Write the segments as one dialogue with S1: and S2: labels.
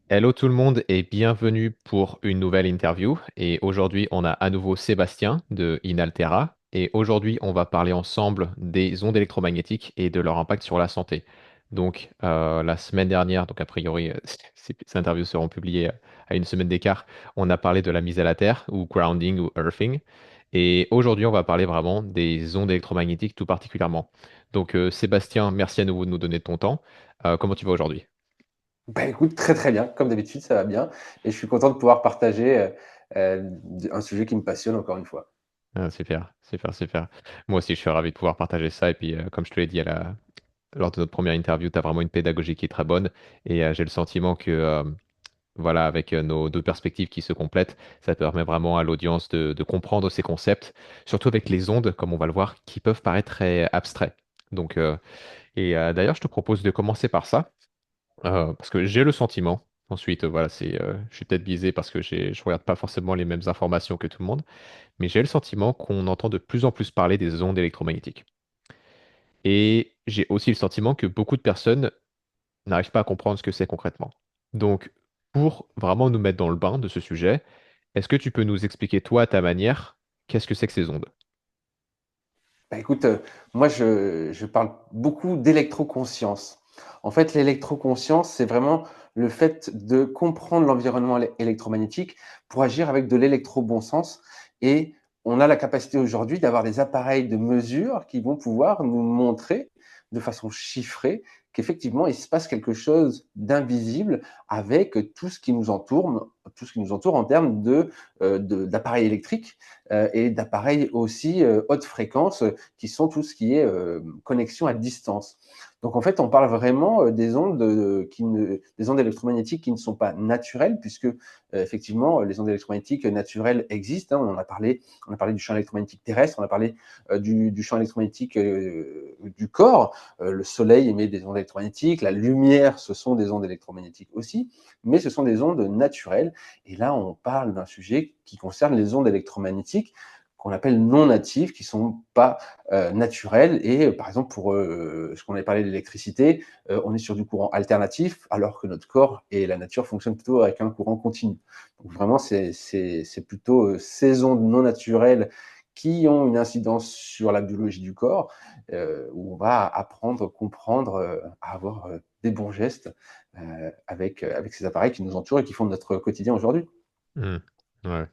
S1: Hello tout le monde et bienvenue pour une nouvelle interview. Et aujourd'hui, on a à nouveau Sébastien de Inaltera. Et aujourd'hui, on va parler ensemble des ondes électromagnétiques et de leur impact sur la santé. Donc, la semaine dernière, donc a priori, ces interviews seront publiées à une semaine d'écart, on a parlé de la mise à la Terre ou grounding ou earthing. Et aujourd'hui, on va parler vraiment des ondes électromagnétiques tout particulièrement. Donc, Sébastien, merci à nouveau de nous donner de ton temps. Comment tu vas aujourd'hui?
S2: Bah, écoute, très, très bien. Comme d'habitude, ça va bien et je suis content de pouvoir partager, un sujet qui me passionne encore une fois.
S1: Ah, super, super, super. Moi aussi, je suis ravi de pouvoir partager ça. Et puis, comme je te l'ai dit lors de notre première interview, tu as vraiment une pédagogie qui est très bonne. Et j'ai le sentiment que, voilà, avec nos deux perspectives qui se complètent, ça permet vraiment à l'audience de comprendre ces concepts, surtout avec les ondes, comme on va le voir, qui peuvent paraître très abstraits. Donc, d'ailleurs, je te propose de commencer par ça, parce que j'ai le sentiment. Ensuite, voilà, je suis peut-être biaisé parce que je regarde pas forcément les mêmes informations que tout le monde, mais j'ai le sentiment qu'on entend de plus en plus parler des ondes électromagnétiques. Et j'ai aussi le sentiment que beaucoup de personnes n'arrivent pas à comprendre ce que c'est concrètement. Donc, pour vraiment nous mettre dans le bain de ce sujet, est-ce que tu peux nous expliquer, toi, à ta manière, qu'est-ce que c'est que ces ondes?
S2: Bah, écoute, moi je parle beaucoup d'électroconscience. En fait, l'électroconscience, c'est vraiment le fait de comprendre l'environnement électromagnétique pour agir avec de l'électro-bon sens et on a la capacité aujourd'hui d'avoir des appareils de mesure qui vont pouvoir nous montrer de façon chiffrée qu'effectivement, il se passe quelque chose d'invisible avec tout ce qui nous entoure en termes d'appareils électriques et d'appareils aussi haute fréquence qui sont tout ce qui est connexion à distance. Donc en fait, on parle vraiment des ondes électromagnétiques qui ne sont pas naturelles, puisque effectivement, les ondes électromagnétiques naturelles existent. Hein. On a parlé du champ électromagnétique terrestre, on a parlé du champ électromagnétique du corps. Le Soleil émet des ondes électromagnétiques, la lumière, ce sont des ondes électromagnétiques aussi, mais ce sont des ondes naturelles. Et là, on parle d'un sujet qui concerne les ondes électromagnétiques qu'on appelle non natives, qui ne sont pas naturelles. Et par exemple, pour ce qu'on avait parlé de l'électricité, on est sur du courant alternatif, alors que notre corps et la nature fonctionnent plutôt avec un courant continu. Donc vraiment, c'est plutôt ces ondes non naturelles qui ont une incidence sur la biologie du corps, où on va apprendre, comprendre, à avoir des bons gestes avec ces appareils qui nous entourent et qui font notre quotidien aujourd'hui.
S1: Hmm. Ouais.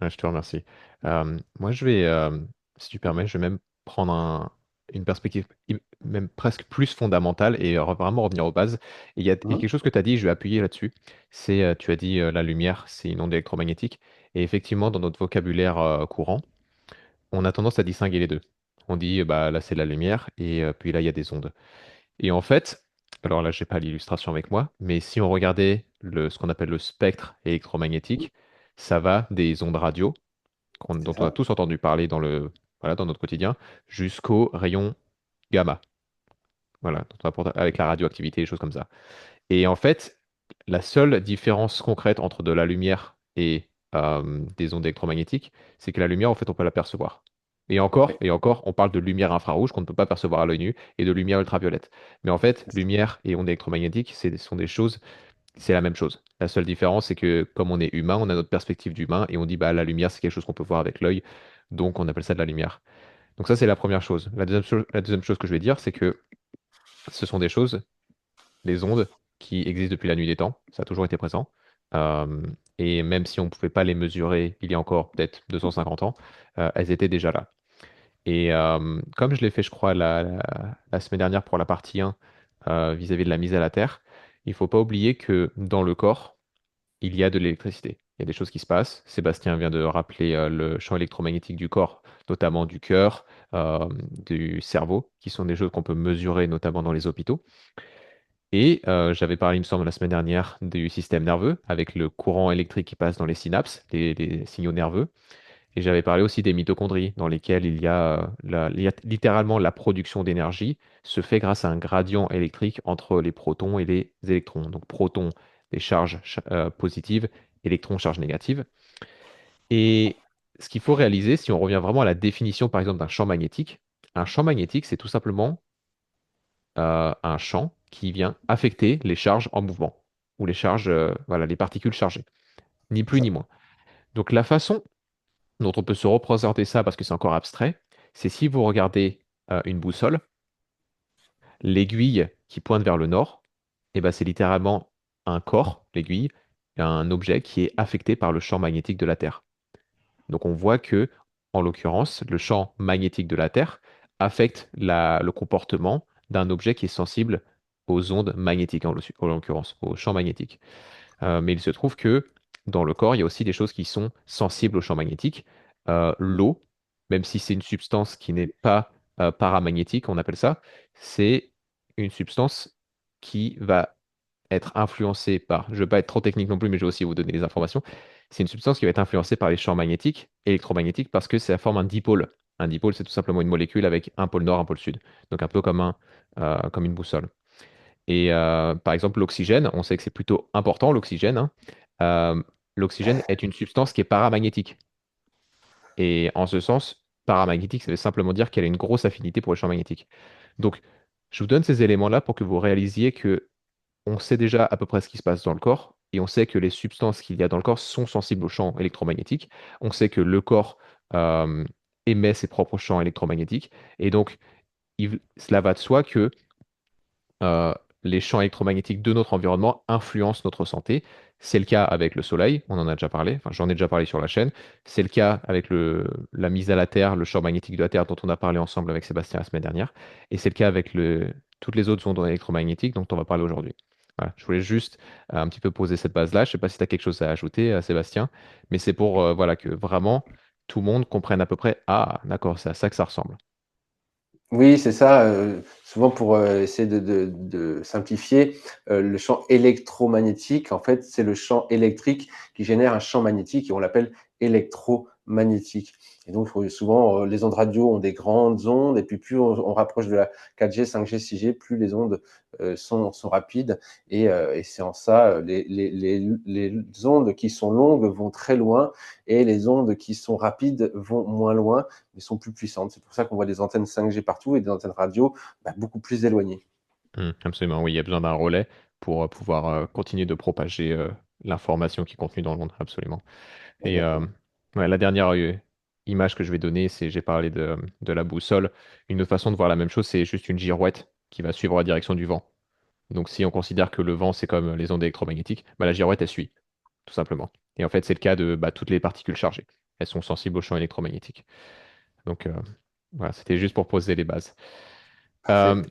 S1: Ouais, je te remercie. Moi, si tu permets, je vais même prendre une perspective même presque plus fondamentale et vraiment revenir aux bases. Et il y a quelque chose que tu as dit, je vais appuyer là-dessus. Tu as dit la lumière, c'est une onde électromagnétique. Et effectivement, dans notre vocabulaire courant, on a tendance à distinguer les deux. On dit, bah, là, c'est la lumière et puis là, il y a des ondes. Et en fait, alors là, j'ai pas l'illustration avec moi, mais si on regardait ce qu'on appelle le spectre électromagnétique, ça va des ondes radio
S2: C'est
S1: dont on a
S2: ça.
S1: tous entendu parler voilà, dans notre quotidien, jusqu'aux rayons gamma, voilà, avec la radioactivité, des choses comme ça. Et en fait, la seule différence concrète entre de la lumière et des ondes électromagnétiques, c'est que la lumière, en fait, on peut l'apercevoir.
S2: Oui.
S1: Et encore, on parle de lumière infrarouge qu'on ne peut pas percevoir à l'œil nu et de lumière ultraviolette. Mais en fait, lumière et ondes électromagnétiques, sont des choses, c'est la même chose. La seule différence, c'est que comme on est humain, on a notre perspective d'humain et on dit, bah, la lumière, c'est quelque chose qu'on peut voir avec l'œil, donc on appelle ça de la lumière. Donc ça, c'est la première chose. La deuxième chose que je vais dire, c'est que ce sont des choses, les ondes, qui existent depuis la nuit des temps. Ça a toujours été présent. Euh, et même si on ne pouvait pas les mesurer il y a encore peut-être 250 ans, elles étaient déjà là. Et comme je l'ai fait, je crois, la semaine dernière pour la partie 1, vis-à-vis de la mise à la Terre, il ne faut pas oublier que dans le corps, il y a de l'électricité. Il y a des choses qui se passent. Sébastien vient de rappeler le champ électromagnétique du corps, notamment du cœur, du cerveau, qui sont des choses qu'on peut mesurer notamment dans les hôpitaux. Et j'avais parlé, il me semble, la semaine dernière du système nerveux, avec le courant électrique qui passe dans les synapses, les signaux nerveux. Et j'avais parlé aussi des mitochondries, dans lesquelles il y a littéralement la production d'énergie se fait grâce à un gradient électrique entre les protons et les électrons. Donc protons, des charges positives, électrons, charges négatives. Et ce qu'il faut réaliser, si on revient vraiment à la définition, par exemple, d'un champ magnétique, c'est tout simplement un champ qui vient affecter les charges en mouvement. ou les charges, voilà, les particules chargées, ni
S2: C'est
S1: plus
S2: ça.
S1: ni moins. Donc la façon dont on peut se représenter ça, parce que c'est encore abstrait, c'est si vous regardez une boussole, l'aiguille qui pointe vers le nord, eh ben, c'est littéralement un corps, l'aiguille, un objet qui est affecté par le champ magnétique de la Terre. Donc on voit que, en l'occurrence, le champ magnétique de la Terre affecte le comportement d'un objet qui est sensible aux ondes magnétiques, en l'occurrence, au champ magnétique. Mais il se trouve que dans le corps, il y a aussi des choses qui sont sensibles au champ magnétique. L'eau, même si c'est une substance qui n'est pas paramagnétique, on appelle ça, c'est une substance qui va être influencée par, je ne veux pas être trop technique non plus, mais je vais aussi vous donner des informations, c'est une substance qui va être influencée par les champs magnétiques, électromagnétiques, parce que ça forme un dipôle. Un dipôle, c'est tout simplement une molécule avec un pôle nord, un pôle sud. Donc un peu comme une boussole. Et par exemple, l'oxygène, on sait que c'est plutôt important, l'oxygène, hein. Euh, L'oxygène est une substance qui est paramagnétique. Et en ce sens, paramagnétique, ça veut simplement dire qu'elle a une grosse affinité pour les champs magnétiques. Donc, je vous donne ces éléments-là pour que vous réalisiez que on sait déjà à peu près ce qui se passe dans le corps, et on sait que les substances qu'il y a dans le corps sont sensibles aux champs électromagnétiques. On sait que le corps euh, émet ses propres champs électromagnétiques, et donc cela va de soi que euh, les champs électromagnétiques de notre environnement influencent notre santé. C'est le cas avec le soleil, on en a déjà parlé, enfin j'en ai déjà parlé sur la chaîne. C'est le cas avec la mise à la Terre, le champ magnétique de la Terre dont on a parlé ensemble avec Sébastien la semaine dernière. Et c'est le cas avec toutes les autres ondes électromagnétiques dont on va parler aujourd'hui. Voilà, je voulais juste un petit peu poser cette base-là. Je ne sais pas si tu as quelque chose à ajouter, Sébastien, mais c'est pour voilà, que vraiment tout le monde comprenne à peu près, ah d'accord, c'est à ça que ça ressemble.
S2: Oui, c'est ça. Souvent pour essayer de simplifier, le champ électromagnétique, en fait, c'est le champ électrique qui génère un champ magnétique et on l'appelle électromagnétique. Et donc, souvent, les ondes radio ont des grandes ondes et puis plus on rapproche de la 4G, 5G, 6G, plus les ondes sont rapides. Et c'est en ça, les ondes qui sont longues vont très loin et les ondes qui sont rapides vont moins loin mais sont plus puissantes. C'est pour ça qu'on voit des antennes 5G partout et des antennes radio beaucoup plus éloignées.
S1: Absolument, oui, il y a besoin d'un relais pour pouvoir continuer de propager l'information qui est contenue dans le monde, absolument. Et
S2: Exactement.
S1: ouais, la dernière image que je vais donner, c'est, j'ai parlé de la boussole. Une autre façon de voir la même chose, c'est juste une girouette qui va suivre la direction du vent. Donc si on considère que le vent, c'est comme les ondes électromagnétiques, bah, la girouette, elle suit, tout simplement. Et en fait, c'est le cas de toutes les particules chargées. Elles sont sensibles aux champs électromagnétiques. Donc voilà, c'était juste pour poser les bases.
S2: Parfait.
S1: Euh,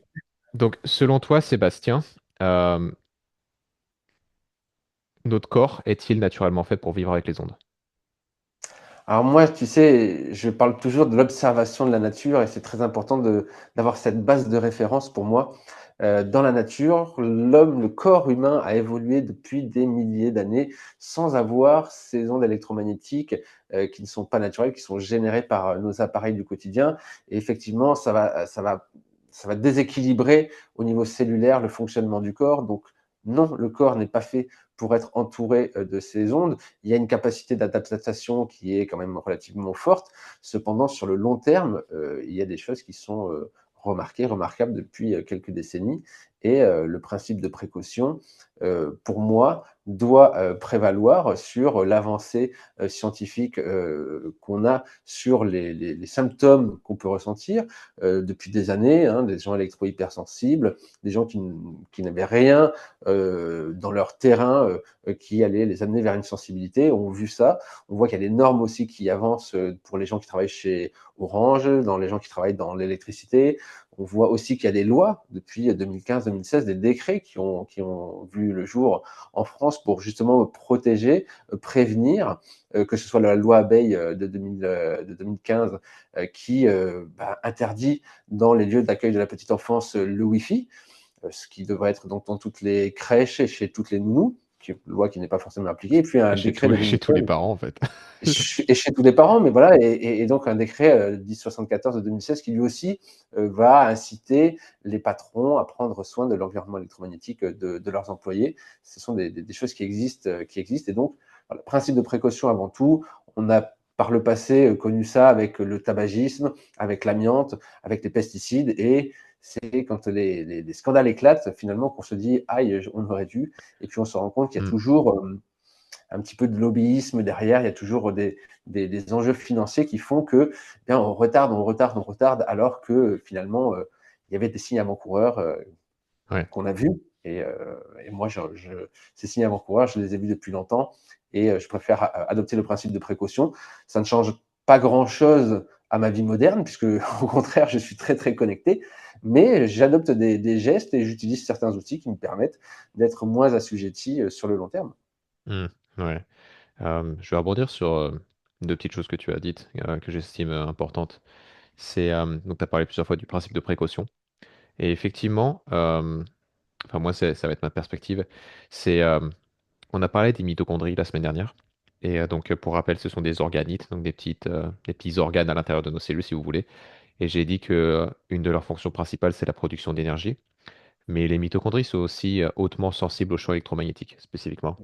S1: donc selon toi, Sébastien, euh, notre corps est-il naturellement fait pour vivre avec les ondes?
S2: Alors moi, tu sais, je parle toujours de l'observation de la nature et c'est très important d'avoir cette base de référence pour moi. Dans la nature, l'homme, le corps humain a évolué depuis des milliers d'années sans avoir ces ondes électromagnétiques qui ne sont pas naturelles, qui sont générées par nos appareils du quotidien. Et effectivement, ça va déséquilibrer au niveau cellulaire le fonctionnement du corps. Donc non, le corps n'est pas fait pour être entouré de ces ondes. Il y a une capacité d'adaptation qui est quand même relativement forte. Cependant, sur le long terme, il y a des choses qui sont remarquables depuis quelques décennies. Et le principe de précaution, pour moi, doit prévaloir sur l'avancée scientifique qu'on a sur les symptômes qu'on peut ressentir depuis des années, hein, des gens électro-hypersensibles, des gens qui n'avaient rien dans leur terrain qui allait les amener vers une sensibilité. On a vu ça. On voit qu'il y a des normes aussi qui avancent pour les gens qui travaillent chez Orange, dans les gens qui travaillent dans l'électricité. On voit aussi qu'il y a des lois depuis 2015-2016, des décrets qui ont vu le jour en France pour justement protéger, prévenir, que ce soit la loi Abeille de 2015 qui interdit dans les lieux d'accueil de la petite enfance le Wi-Fi, ce qui devrait être donc dans toutes les crèches et chez toutes les nounous, loi qui n'est pas forcément appliquée, et puis un
S1: Et chez
S2: décret de
S1: chez tous les
S2: 2016
S1: parents, en fait.
S2: et chez tous les parents, mais voilà, et donc un décret 1074 de 2016 qui lui aussi va inciter les patrons à prendre soin de l'environnement électromagnétique de leurs employés. Ce sont des choses qui existent. Et donc, voilà, principe de précaution avant tout. On a par le passé connu ça avec le tabagisme, avec l'amiante, avec les pesticides, et c'est quand les scandales éclatent, finalement, qu'on se dit, aïe, on aurait dû. Et puis on se rend compte qu'il y a
S1: Mm,
S2: toujours un petit peu de lobbyisme derrière, il y a toujours des enjeux financiers qui font que bien, on retarde, on retarde, on retarde, alors que finalement, il y avait des signes avant-coureurs
S1: ouais.
S2: qu'on a vus. Et moi, ces signes avant-coureurs, je les ai vus depuis longtemps et je préfère adopter le principe de précaution. Ça ne change pas grand-chose à ma vie moderne, puisque au contraire, je suis très, très connecté, mais j'adopte des gestes et j'utilise certains outils qui me permettent d'être moins assujetti sur le long terme.
S1: Mm, ouais. Je vais rebondir sur deux petites choses que tu as dites, que j'estime importantes. Donc, tu as parlé plusieurs fois du principe de précaution. Et effectivement, enfin, moi, ça va être ma perspective. C'est, on a parlé des mitochondries la semaine dernière. Et donc, pour rappel, ce sont des organites, donc des petits organes à l'intérieur de nos cellules, si vous voulez. Et j'ai dit que une de leurs fonctions principales, c'est la production d'énergie. Mais les mitochondries sont aussi hautement sensibles aux champs électromagnétiques, spécifiquement.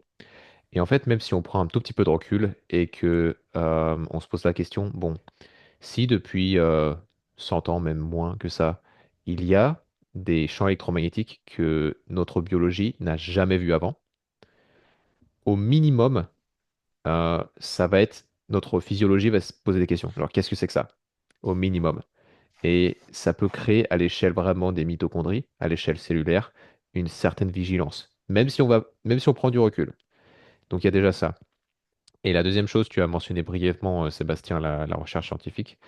S1: Et en fait, même si on prend un tout petit peu de recul et que on se pose la question, bon, si depuis 100 ans, même moins que ça, il y a des champs électromagnétiques que notre biologie n'a jamais vus avant, au minimum, ça va être notre physiologie va se poser des questions. Alors, qu'est-ce que c'est que ça? Au minimum. Et ça peut créer à l'échelle vraiment des mitochondries, à l'échelle cellulaire, une certaine vigilance, même si on prend du recul. Donc, il y a déjà ça. Et la deuxième chose, tu as mentionné brièvement, Sébastien, la recherche scientifique.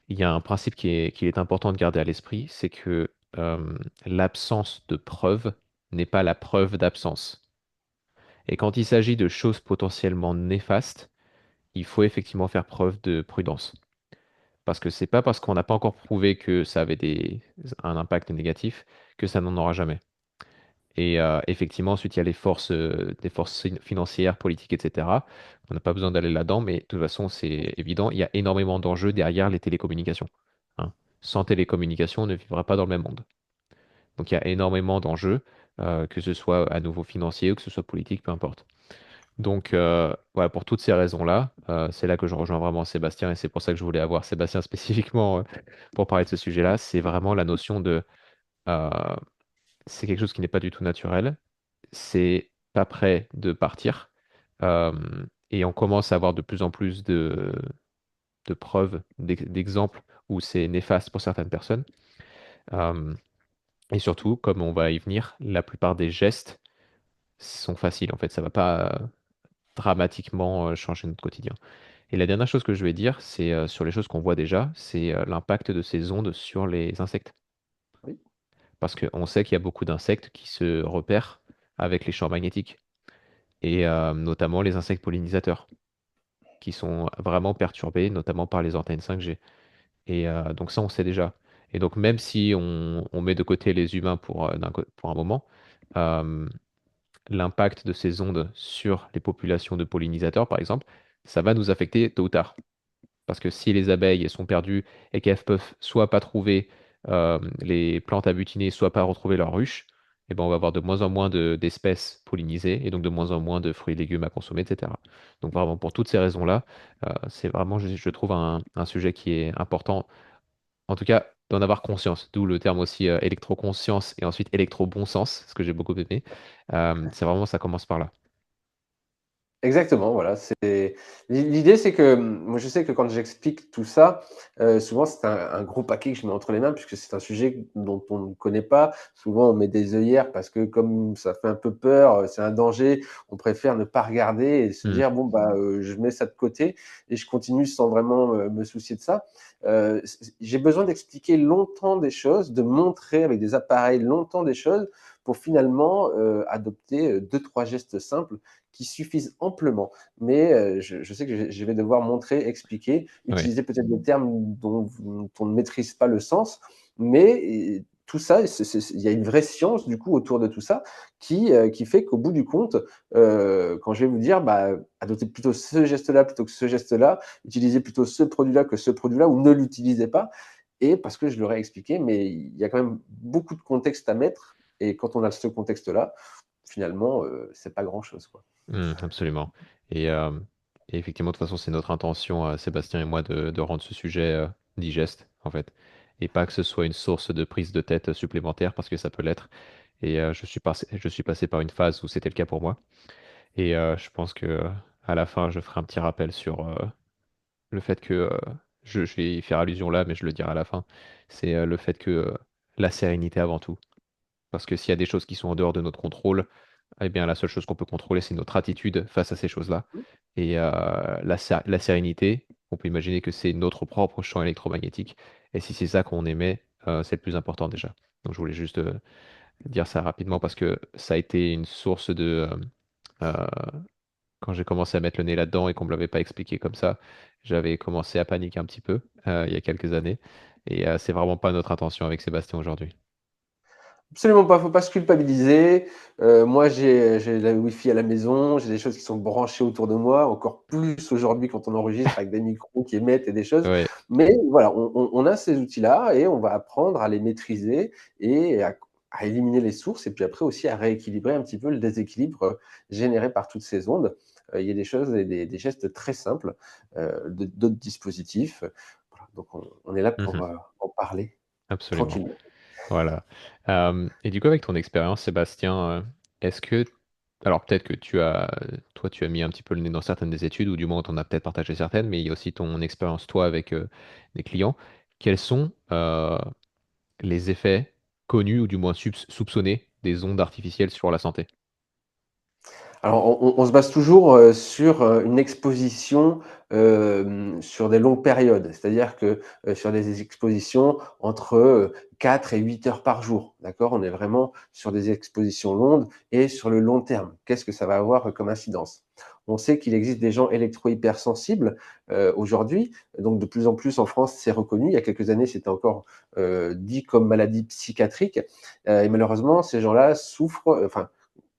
S1: Il y a un principe qui est important de garder à l'esprit, c'est que l'absence de preuve n'est pas la preuve d'absence. Et quand il s'agit de choses potentiellement néfastes, il faut effectivement faire preuve de prudence. Parce que c'est pas parce qu'on n'a pas encore prouvé que ça avait un impact négatif que ça n'en aura jamais. Et effectivement, ensuite, il y a les forces financières, politiques, etc. On n'a pas besoin d'aller là-dedans, mais de toute façon, c'est évident, il y a énormément d'enjeux derrière les télécommunications. Hein. Sans télécommunications, on ne vivra pas dans le même monde. Donc il y a énormément d'enjeux, que ce soit à nouveau financier ou que ce soit politique, peu importe. Donc voilà, pour toutes ces raisons-là, c'est là que je rejoins vraiment Sébastien et c'est pour ça que je voulais avoir Sébastien spécifiquement pour parler de ce sujet-là. C'est vraiment la notion de euh, c'est quelque chose qui n'est pas du tout naturel, c'est pas prêt de partir. Euh, et on commence à avoir de plus en plus de preuves, d'exemples où c'est néfaste pour certaines personnes. Euh, et surtout, comme on va y venir, la plupart des gestes sont faciles. En fait, ça va pas dramatiquement changer notre quotidien. Et la dernière chose que je vais dire, c'est sur les choses qu'on voit déjà, c'est l'impact de ces ondes sur les insectes.
S2: Oui.
S1: Parce qu'on sait qu'il y a beaucoup d'insectes qui se repèrent avec les champs magnétiques. Et notamment les insectes pollinisateurs, qui sont vraiment perturbés, notamment par les antennes 5G. Et donc ça, on sait déjà. Et donc même si on met de côté les humains pour un moment, euh, l'impact de ces ondes sur les populations de pollinisateurs, par exemple, ça va nous affecter tôt ou tard. Parce que si les abeilles sont perdues et qu'elles peuvent soit pas trouver les plantes à butiner, soit pas retrouver leur ruche, eh ben on va avoir de moins en moins d'espèces pollinisées et donc de moins en moins de fruits et légumes à consommer, etc. Donc vraiment pour toutes ces raisons-là, c'est vraiment, je trouve, un sujet qui est important, en tout cas d'en avoir conscience, d'où le terme aussi électroconscience et ensuite électro-bon sens, ce que j'ai beaucoup aimé. C'est vraiment, ça commence par là.
S2: Exactement, voilà, c'est l'idée, c'est que, moi, je sais que quand j'explique tout ça, souvent, c'est un gros paquet que je mets entre les mains puisque c'est un sujet dont on ne connaît pas. Souvent, on met des œillères parce que comme ça fait un peu peur, c'est un danger, on préfère ne pas regarder et se
S1: Hmm.
S2: dire: «Bon, bah, je mets ça de côté et je continue sans vraiment, me soucier de ça». J'ai besoin d'expliquer longtemps des choses, de montrer avec des appareils longtemps des choses pour finalement, adopter, 2-3 gestes simples qui suffisent amplement. Mais je sais que je vais devoir montrer, expliquer,
S1: Oui,
S2: utiliser peut-être des termes dont on ne maîtrise pas le sens, mais tout ça, il y a une vraie science du coup autour de tout ça qui fait qu'au bout du compte, quand je vais vous dire, bah, adoptez plutôt ce geste-là plutôt que ce geste-là, utilisez plutôt ce produit-là que ce produit-là ou ne l'utilisez pas. Et parce que je leur ai expliqué, mais il y a quand même beaucoup de contexte à mettre. Et quand on a ce contexte-là, finalement, c'est pas grand-chose, quoi.
S1: Absolument. Et, effectivement, de toute façon, c'est notre intention, Sébastien et moi, de rendre ce sujet digeste, en fait. et pas que ce soit une source de prise de tête supplémentaire parce que ça peut l'être. Et je suis passé par une phase où c'était le cas pour moi. Et je pense que à la fin, je ferai un petit rappel sur le fait que je vais y faire allusion là, mais je le dirai à la fin. C'est le fait que la sérénité avant tout. Parce que s'il y a des choses qui sont en dehors de notre contrôle, eh bien la seule chose qu'on peut contrôler, c'est notre attitude face à ces choses-là. Et la sérénité, on peut imaginer que c'est notre propre champ électromagnétique. Et si c'est ça qu'on émet, c'est le plus important déjà. Donc je voulais juste dire ça rapidement parce que ça a été une source de... euh, quand j'ai commencé à mettre le nez là-dedans et qu'on me l'avait pas expliqué comme ça, j'avais commencé à paniquer un petit peu il y a quelques années. Et c'est vraiment pas notre intention avec Sébastien aujourd'hui.
S2: Absolument pas, faut pas se culpabiliser. Moi, j'ai la Wi-Fi à la maison, j'ai des choses qui sont branchées autour de moi, encore plus aujourd'hui quand on enregistre avec des micros qui émettent et des choses.
S1: Ouais.
S2: Mais voilà, on a ces outils-là et on va apprendre à les maîtriser et à éliminer les sources et puis après aussi à rééquilibrer un petit peu le déséquilibre généré par toutes ces ondes. Il y a des choses et des gestes très simples d'autres dispositifs. Voilà, donc on est là pour
S1: Mhm.
S2: en parler
S1: Absolument.
S2: tranquillement.
S1: Voilà. Et du coup, avec ton expérience, Sébastien, est-ce que, alors peut-être que toi, tu as mis un petit peu le nez dans certaines des études, ou du moins, on a peut-être partagé certaines, mais il y a aussi ton expérience, toi, avec des clients. Quels sont les effets connus, ou du moins soupçonnés, des ondes artificielles sur la santé?
S2: Alors, on se base toujours, sur, une exposition, sur des longues périodes. C'est-à-dire que, sur des expositions entre, 4 et 8 heures par jour, d'accord? On est vraiment sur des expositions longues et sur le long terme. Qu'est-ce que ça va avoir, comme incidence? On sait qu'il existe des gens électro-hypersensibles, aujourd'hui, donc de plus en plus en France, c'est reconnu. Il y a quelques années, c'était encore, dit comme maladie psychiatrique, et malheureusement, ces gens-là souffrent, enfin,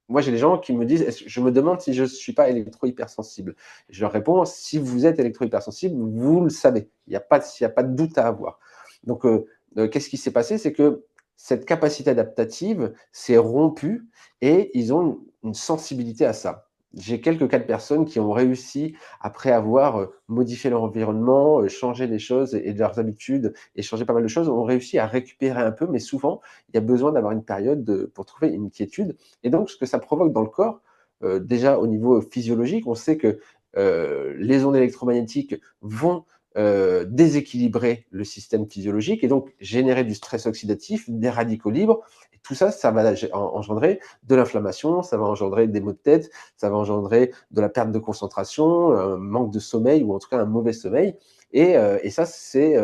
S2: moi, j'ai des gens qui me disent, je me demande si je ne suis pas électro-hypersensible. Je leur réponds, si vous êtes électro-hypersensible, vous le savez. Il y a pas de doute à avoir. Donc, qu'est-ce qui s'est passé? C'est que cette capacité adaptative s'est rompue et ils ont une sensibilité à ça. J'ai quelques cas de personnes qui ont réussi, après avoir modifié leur environnement, changé les choses et leurs habitudes et changé pas mal de choses, ont réussi à récupérer un peu, mais souvent, il y a besoin d'avoir une période pour trouver une quiétude et donc, ce que ça provoque dans le corps, déjà au niveau physiologique, on sait que les ondes électromagnétiques vont déséquilibrer le système physiologique et donc générer du stress oxydatif, des radicaux libres. Et tout ça, ça va engendrer de l'inflammation, ça va engendrer des maux de tête, ça va engendrer de la perte de concentration, un manque de sommeil ou en tout cas un mauvais sommeil. Et ça, c'est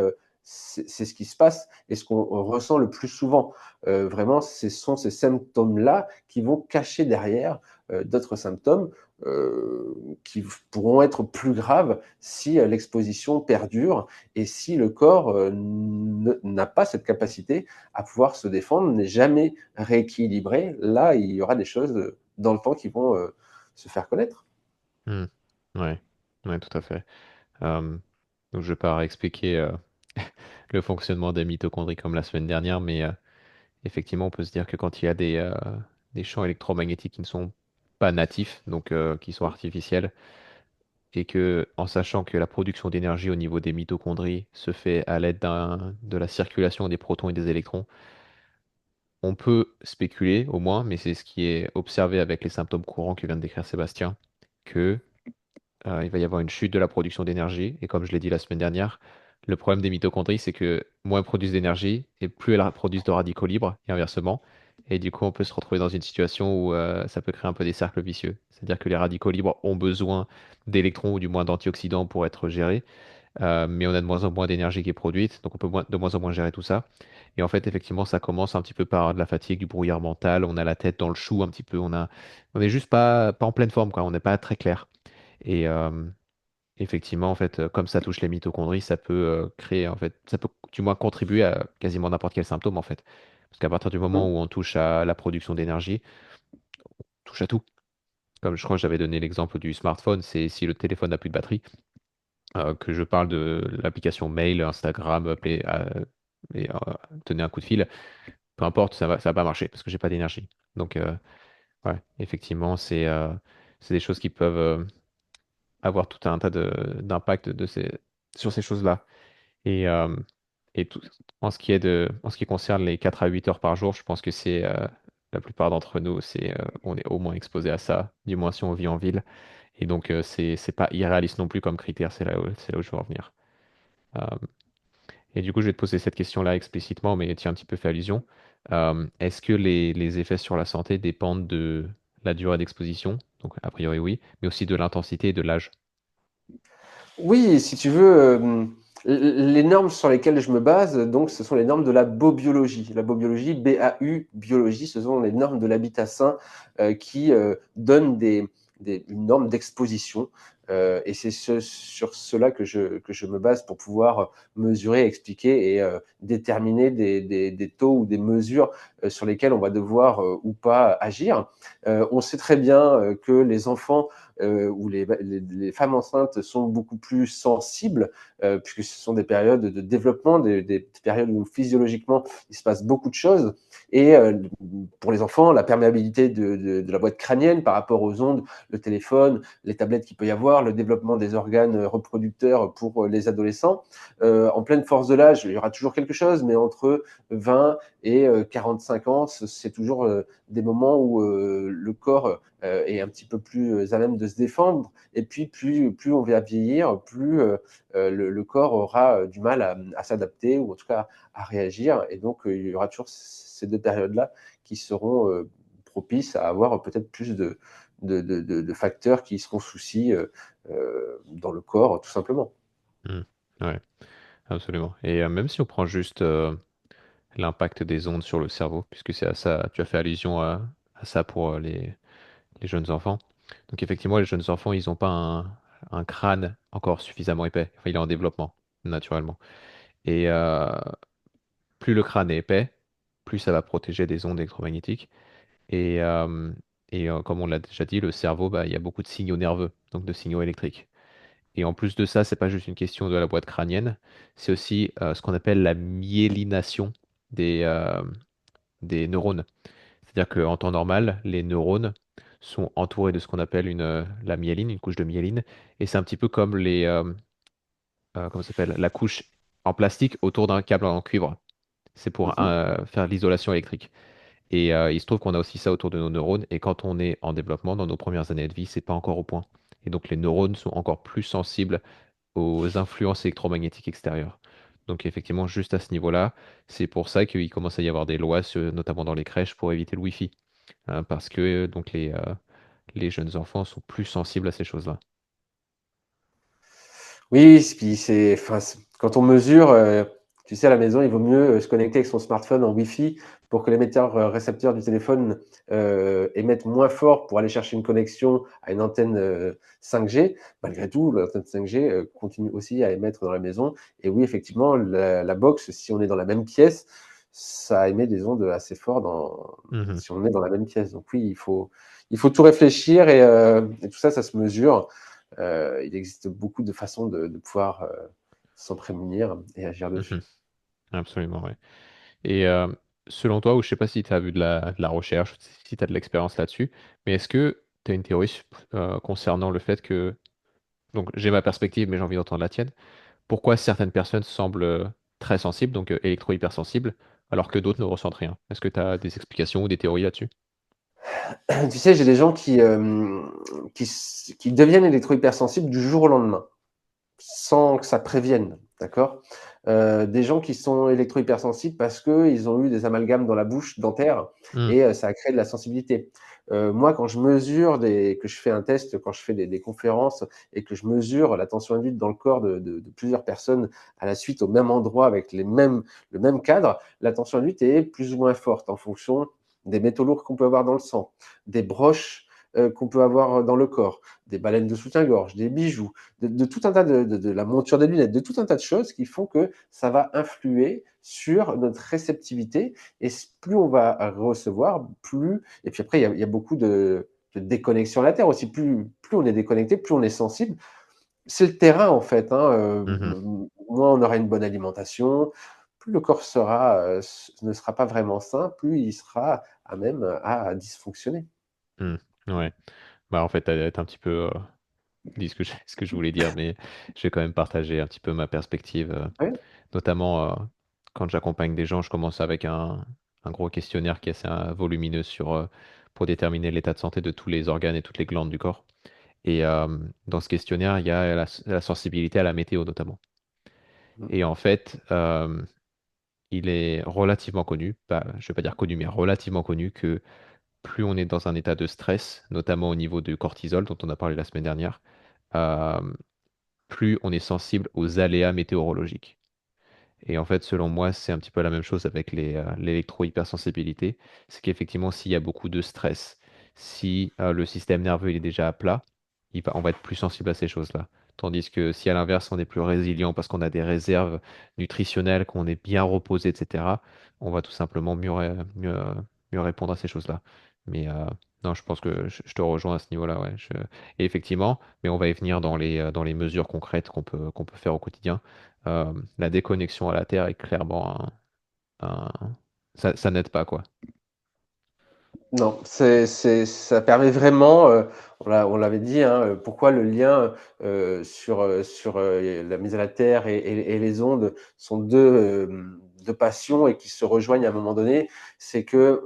S2: ce qui se passe et ce qu'on ressent le plus souvent. Vraiment, ce sont ces symptômes-là qui vont cacher derrière d'autres symptômes qui pourront être plus graves si l'exposition perdure et si le corps n'a pas cette capacité à pouvoir se défendre, n'est jamais rééquilibré. Là, il y aura des choses dans le temps qui vont se faire connaître.
S1: Hmm. Ouais. Ouais, tout à fait. Euh, donc, je vais pas expliquer le fonctionnement des mitochondries comme la semaine dernière, mais effectivement, on peut se dire que quand il y a des champs électromagnétiques qui ne sont pas natifs, donc qui sont artificiels, et que en sachant que la production d'énergie au niveau des mitochondries se fait à l'aide de la circulation des protons et des électrons, on peut spéculer au moins, mais c'est ce qui est observé avec les symptômes courants que vient de décrire Sébastien, que il va y avoir une chute de la production d'énergie. Et comme je l'ai dit la semaine dernière, le problème des mitochondries, c'est que moins elles produisent d'énergie et plus elles produisent de radicaux libres et inversement. Et du coup, on peut se retrouver dans une situation où ça peut créer un peu des cercles vicieux. C'est-à-dire que les radicaux libres ont besoin d'électrons ou du moins d'antioxydants pour être gérés, mais on a de moins en moins d'énergie qui est produite, donc on peut de moins en moins gérer tout ça. Et en fait, effectivement, ça commence un petit peu par de la fatigue, du brouillard mental, on a la tête dans le chou un petit peu, on est juste pas en pleine forme, quoi, on n'est pas très clair. Et effectivement, en fait, comme ça touche les mitochondries, ça peut créer, en fait, ça peut du moins contribuer à quasiment n'importe quel symptôme, en fait. Parce qu'à partir du moment
S2: Mm.
S1: où on touche à la production d'énergie, on touche à tout. Comme je crois que j'avais donné l'exemple du smartphone, c'est si le téléphone n'a plus de batterie, que je parle de l'application mail, Instagram, et, tenez un coup de fil, peu importe, ça va pas marcher parce que j'ai pas d'énergie. Donc, ouais, effectivement, c'est des choses qui peuvent avoir tout un tas d'impacts sur ces choses-là. Et Et tout, en ce qui concerne les 4 à 8 heures par jour, je pense que c'est la plupart d'entre nous, on est au moins exposé à ça, du moins si on vit en ville. Et donc, c'est pas irréaliste non plus comme critère, c'est là où je veux en venir. Euh, et du coup, je vais te poser cette question-là explicitement, mais tu as un petit peu fait allusion. Est-ce que les effets sur la santé dépendent de la durée d'exposition? Donc, a priori, oui, mais aussi de l'intensité et de l'âge.
S2: Oui, si tu veux, les normes sur lesquelles je me base, donc, ce sont les normes de la bobiologie. La bobiologie, BAU, biologie, ce sont les normes de l'habitat sain qui donnent une norme d'exposition. Et c'est sur cela que je me base pour pouvoir mesurer, expliquer et déterminer des taux ou des mesures sur lesquelles on va devoir ou pas agir. On sait très bien que les enfants où les femmes enceintes sont beaucoup plus sensibles, puisque ce sont des périodes de développement, des périodes où physiologiquement il se passe beaucoup de choses. Et pour les enfants, la perméabilité de la boîte crânienne par rapport aux ondes, le téléphone, les tablettes qu'il peut y avoir, le développement des organes reproducteurs pour les adolescents. En pleine force de l'âge, il y aura toujours quelque chose, mais entre 20 et 45 ans, c'est toujours des moments où le corps est un petit peu plus à même de se défendre. Et puis, plus on va vieillir, plus le corps aura du mal à s'adapter ou en tout cas à réagir. Et donc, il y aura toujours ces deux périodes-là qui seront propices à avoir peut-être plus de facteurs qui seront soucis dans le corps, tout simplement.
S1: Hmm. Ouais, absolument. Et même si on prend juste l'impact des ondes sur le cerveau, puisque c'est à ça, tu as fait allusion à ça pour les jeunes enfants. Donc effectivement, les jeunes enfants, ils n'ont pas un crâne encore suffisamment épais. Enfin, il est en développement, naturellement. Et plus le crâne est épais, plus ça va protéger des ondes électromagnétiques. Et, comme on l'a déjà dit, le cerveau, bah, il y a beaucoup de signaux nerveux, donc de signaux électriques. Et en plus de ça, c'est pas juste une question de la boîte crânienne, c'est aussi ce qu'on appelle la myélination des, euh, des neurones. C'est-à-dire qu'en temps normal, les neurones sont entourés de ce qu'on appelle la myéline, une couche de myéline, et c'est un petit peu comme comment ça s'appelle, la couche en plastique autour d'un câble en cuivre. C'est pour
S2: Mhm.
S1: faire l'isolation électrique. Et il se trouve qu'on a aussi ça autour de nos neurones, et quand on est en développement, dans nos premières années de vie, c'est pas encore au point. Et donc les neurones sont encore plus sensibles aux influences électromagnétiques extérieures. Donc effectivement, juste à ce niveau-là, c'est pour ça qu'il commence à y avoir des lois, notamment dans les crèches, pour éviter le Wi-Fi. Hein, parce que donc les jeunes enfants sont plus sensibles à ces choses-là.
S2: Oui, puis enfin, quand on mesure, tu sais, à la maison, il vaut mieux se connecter avec son smartphone en Wi-Fi pour que l'émetteur récepteur du téléphone émette moins fort pour aller chercher une connexion à une antenne 5G. Malgré tout, l'antenne 5G continue aussi à émettre dans la maison. Et oui, effectivement, la box, si on est dans la même pièce, ça émet des ondes assez fortes
S1: Mhm,
S2: si on est dans la même pièce. Donc oui, il faut tout réfléchir et tout ça, ça se mesure. Il existe beaucoup de façons de pouvoir s'en prémunir et agir
S1: mhm.
S2: dessus.
S1: Absolument, ouais. Et selon toi, ou je sais pas si tu as vu de la recherche, si tu as de l'expérience là-dessus, mais est-ce que tu as une théorie concernant le fait que, donc j'ai ma perspective, mais j'ai envie d'entendre la tienne, pourquoi certaines personnes semblent très sensibles, donc électro-hypersensibles, alors que d'autres ne ressentent rien? Est-ce que tu as des explications ou des théories là-dessus?
S2: Tu sais, j'ai des gens qui deviennent électro-hypersensibles du jour au lendemain, sans que ça prévienne, d'accord. Des gens qui sont électro-hypersensibles parce qu'ils ont eu des amalgames dans la bouche dentaire
S1: Hmm,
S2: et ça a créé de la sensibilité. Moi, quand je mesure, que je fais un test, quand je fais des conférences et que je mesure la tension induite dans le corps de plusieurs personnes à la suite au même endroit avec le même cadre, la tension induite est plus ou moins forte en fonction des métaux lourds qu'on peut avoir dans le sang, des broches qu'on peut avoir dans le corps, des baleines de soutien-gorge, des bijoux, de tout un tas de la monture des lunettes, de tout un tas de choses qui font que ça va influer sur notre réceptivité. Et plus on va recevoir, plus. Et puis après, il y a beaucoup de déconnexion à la Terre aussi. Plus on est déconnecté, plus on est sensible. C'est le terrain, en fait. Hein.
S1: mhm,
S2: Moins on aura une bonne alimentation, plus le corps ne sera pas vraiment sain, plus il sera à même à dysfonctionner.
S1: hmm. Ouais. Bah, en fait, tu as un petit peu dit ce que je voulais dire, mais je vais quand même partager un petit peu ma perspective,
S2: Ouais.
S1: notamment. quand j'accompagne des gens, je commence avec un gros questionnaire qui est assez volumineux pour déterminer l'état de santé de tous les organes et toutes les glandes du corps. Et dans ce questionnaire, il y a la sensibilité à la météo notamment. Et en fait, il est relativement connu, pas, je ne vais pas dire connu, mais relativement connu que plus on est dans un état de stress, notamment au niveau du cortisol dont on a parlé la semaine dernière, euh, plus on est sensible aux aléas météorologiques. Et en fait, selon moi, c'est un petit peu la même chose avec l'électro-hypersensibilité. C'est qu'effectivement, s'il y a beaucoup de stress, si le système nerveux il est déjà à plat, on va être plus sensible à ces choses-là. Tandis que si à l'inverse, on est plus résilient parce qu'on a des réserves nutritionnelles, qu'on est bien reposé, etc., on va tout simplement mieux répondre à ces choses-là. Mais non, je pense que je te rejoins à ce niveau-là. Ouais. Et effectivement, mais on va y venir dans les mesures concrètes qu'on peut faire au quotidien. La déconnexion à la Terre est clairement ça n'aide pas, quoi.
S2: Non, ça permet vraiment, on l'avait dit, hein, pourquoi le lien sur la mise à la terre et les ondes sont deux passions et qui se rejoignent à un moment donné. C'est que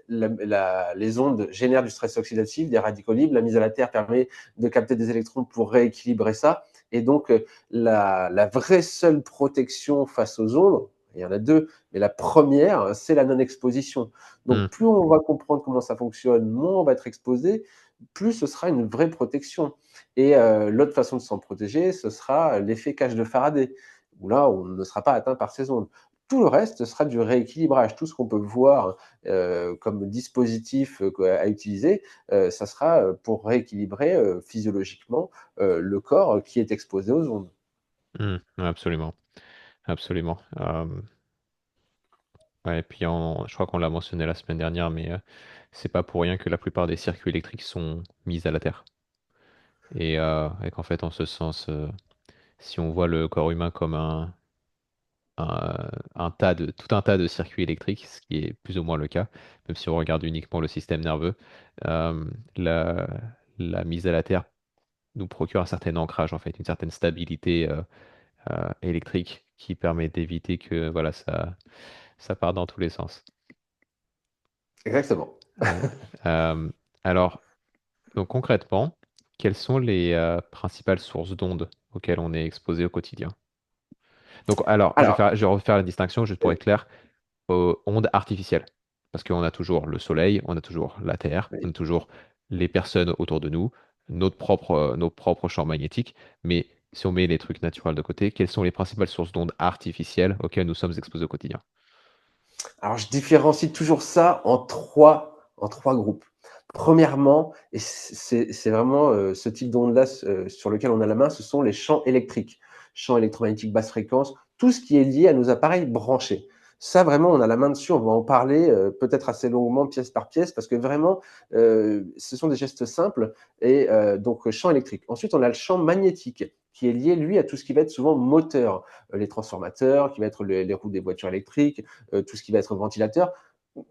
S2: les ondes génèrent du stress oxydatif, des radicaux libres. La mise à la terre permet de capter des électrons pour rééquilibrer ça. Et donc, la vraie seule protection face aux ondes, il y en a deux, mais la première, c'est la non-exposition.
S1: Hmm,
S2: Donc, plus on va comprendre comment ça fonctionne, moins on va être exposé, plus ce sera une vraie protection. Et l'autre façon de s'en protéger, ce sera l'effet cage de Faraday, où là, on ne sera pas atteint par ces ondes. Tout le reste ce sera du rééquilibrage. Tout ce qu'on peut voir comme dispositif à utiliser, ça sera pour rééquilibrer physiologiquement le corps qui est exposé aux ondes.
S1: ouais, absolument. Absolument. Ouais, et puis je crois qu'on l'a mentionné la semaine dernière, mais c'est pas pour rien que la plupart des circuits électriques sont mis à la Terre. Et qu'en fait, en ce sens, si on voit le corps humain comme tout un tas de circuits électriques, ce qui est plus ou moins le cas, même si on regarde uniquement le système nerveux, euh, la, la mise à la Terre nous procure un certain ancrage, en fait, une certaine stabilité électrique qui permet d'éviter que voilà, ça part dans tous les sens.
S2: Exactement.
S1: Ouais. Euh, alors, donc concrètement, quelles sont les principales sources d'ondes auxquelles on est exposé au quotidien? Donc, alors,
S2: Alors,
S1: je vais refaire la distinction juste pour être clair aux ondes artificielles. Parce qu'on a toujours le soleil, on a toujours la Terre, on a toujours les personnes autour de nous, nos propres champs magnétiques. Mais si on met les trucs naturels de côté, quelles sont les principales sources d'ondes artificielles auxquelles nous sommes exposés au quotidien?
S2: Alors, je différencie toujours ça en trois groupes. Premièrement, et c'est vraiment ce type d'onde-là sur lequel on a la main, ce sont les champs électriques, champs électromagnétiques basse fréquence, tout ce qui est lié à nos appareils branchés. Ça, vraiment, on a la main dessus, on va en parler peut-être assez longuement, pièce par pièce, parce que vraiment, ce sont des gestes simples, et donc champ électrique. Ensuite, on a le champ magnétique, qui est lié, lui, à tout ce qui va être souvent moteur, les transformateurs, qui va être les roues des voitures électriques, tout ce qui va être ventilateur.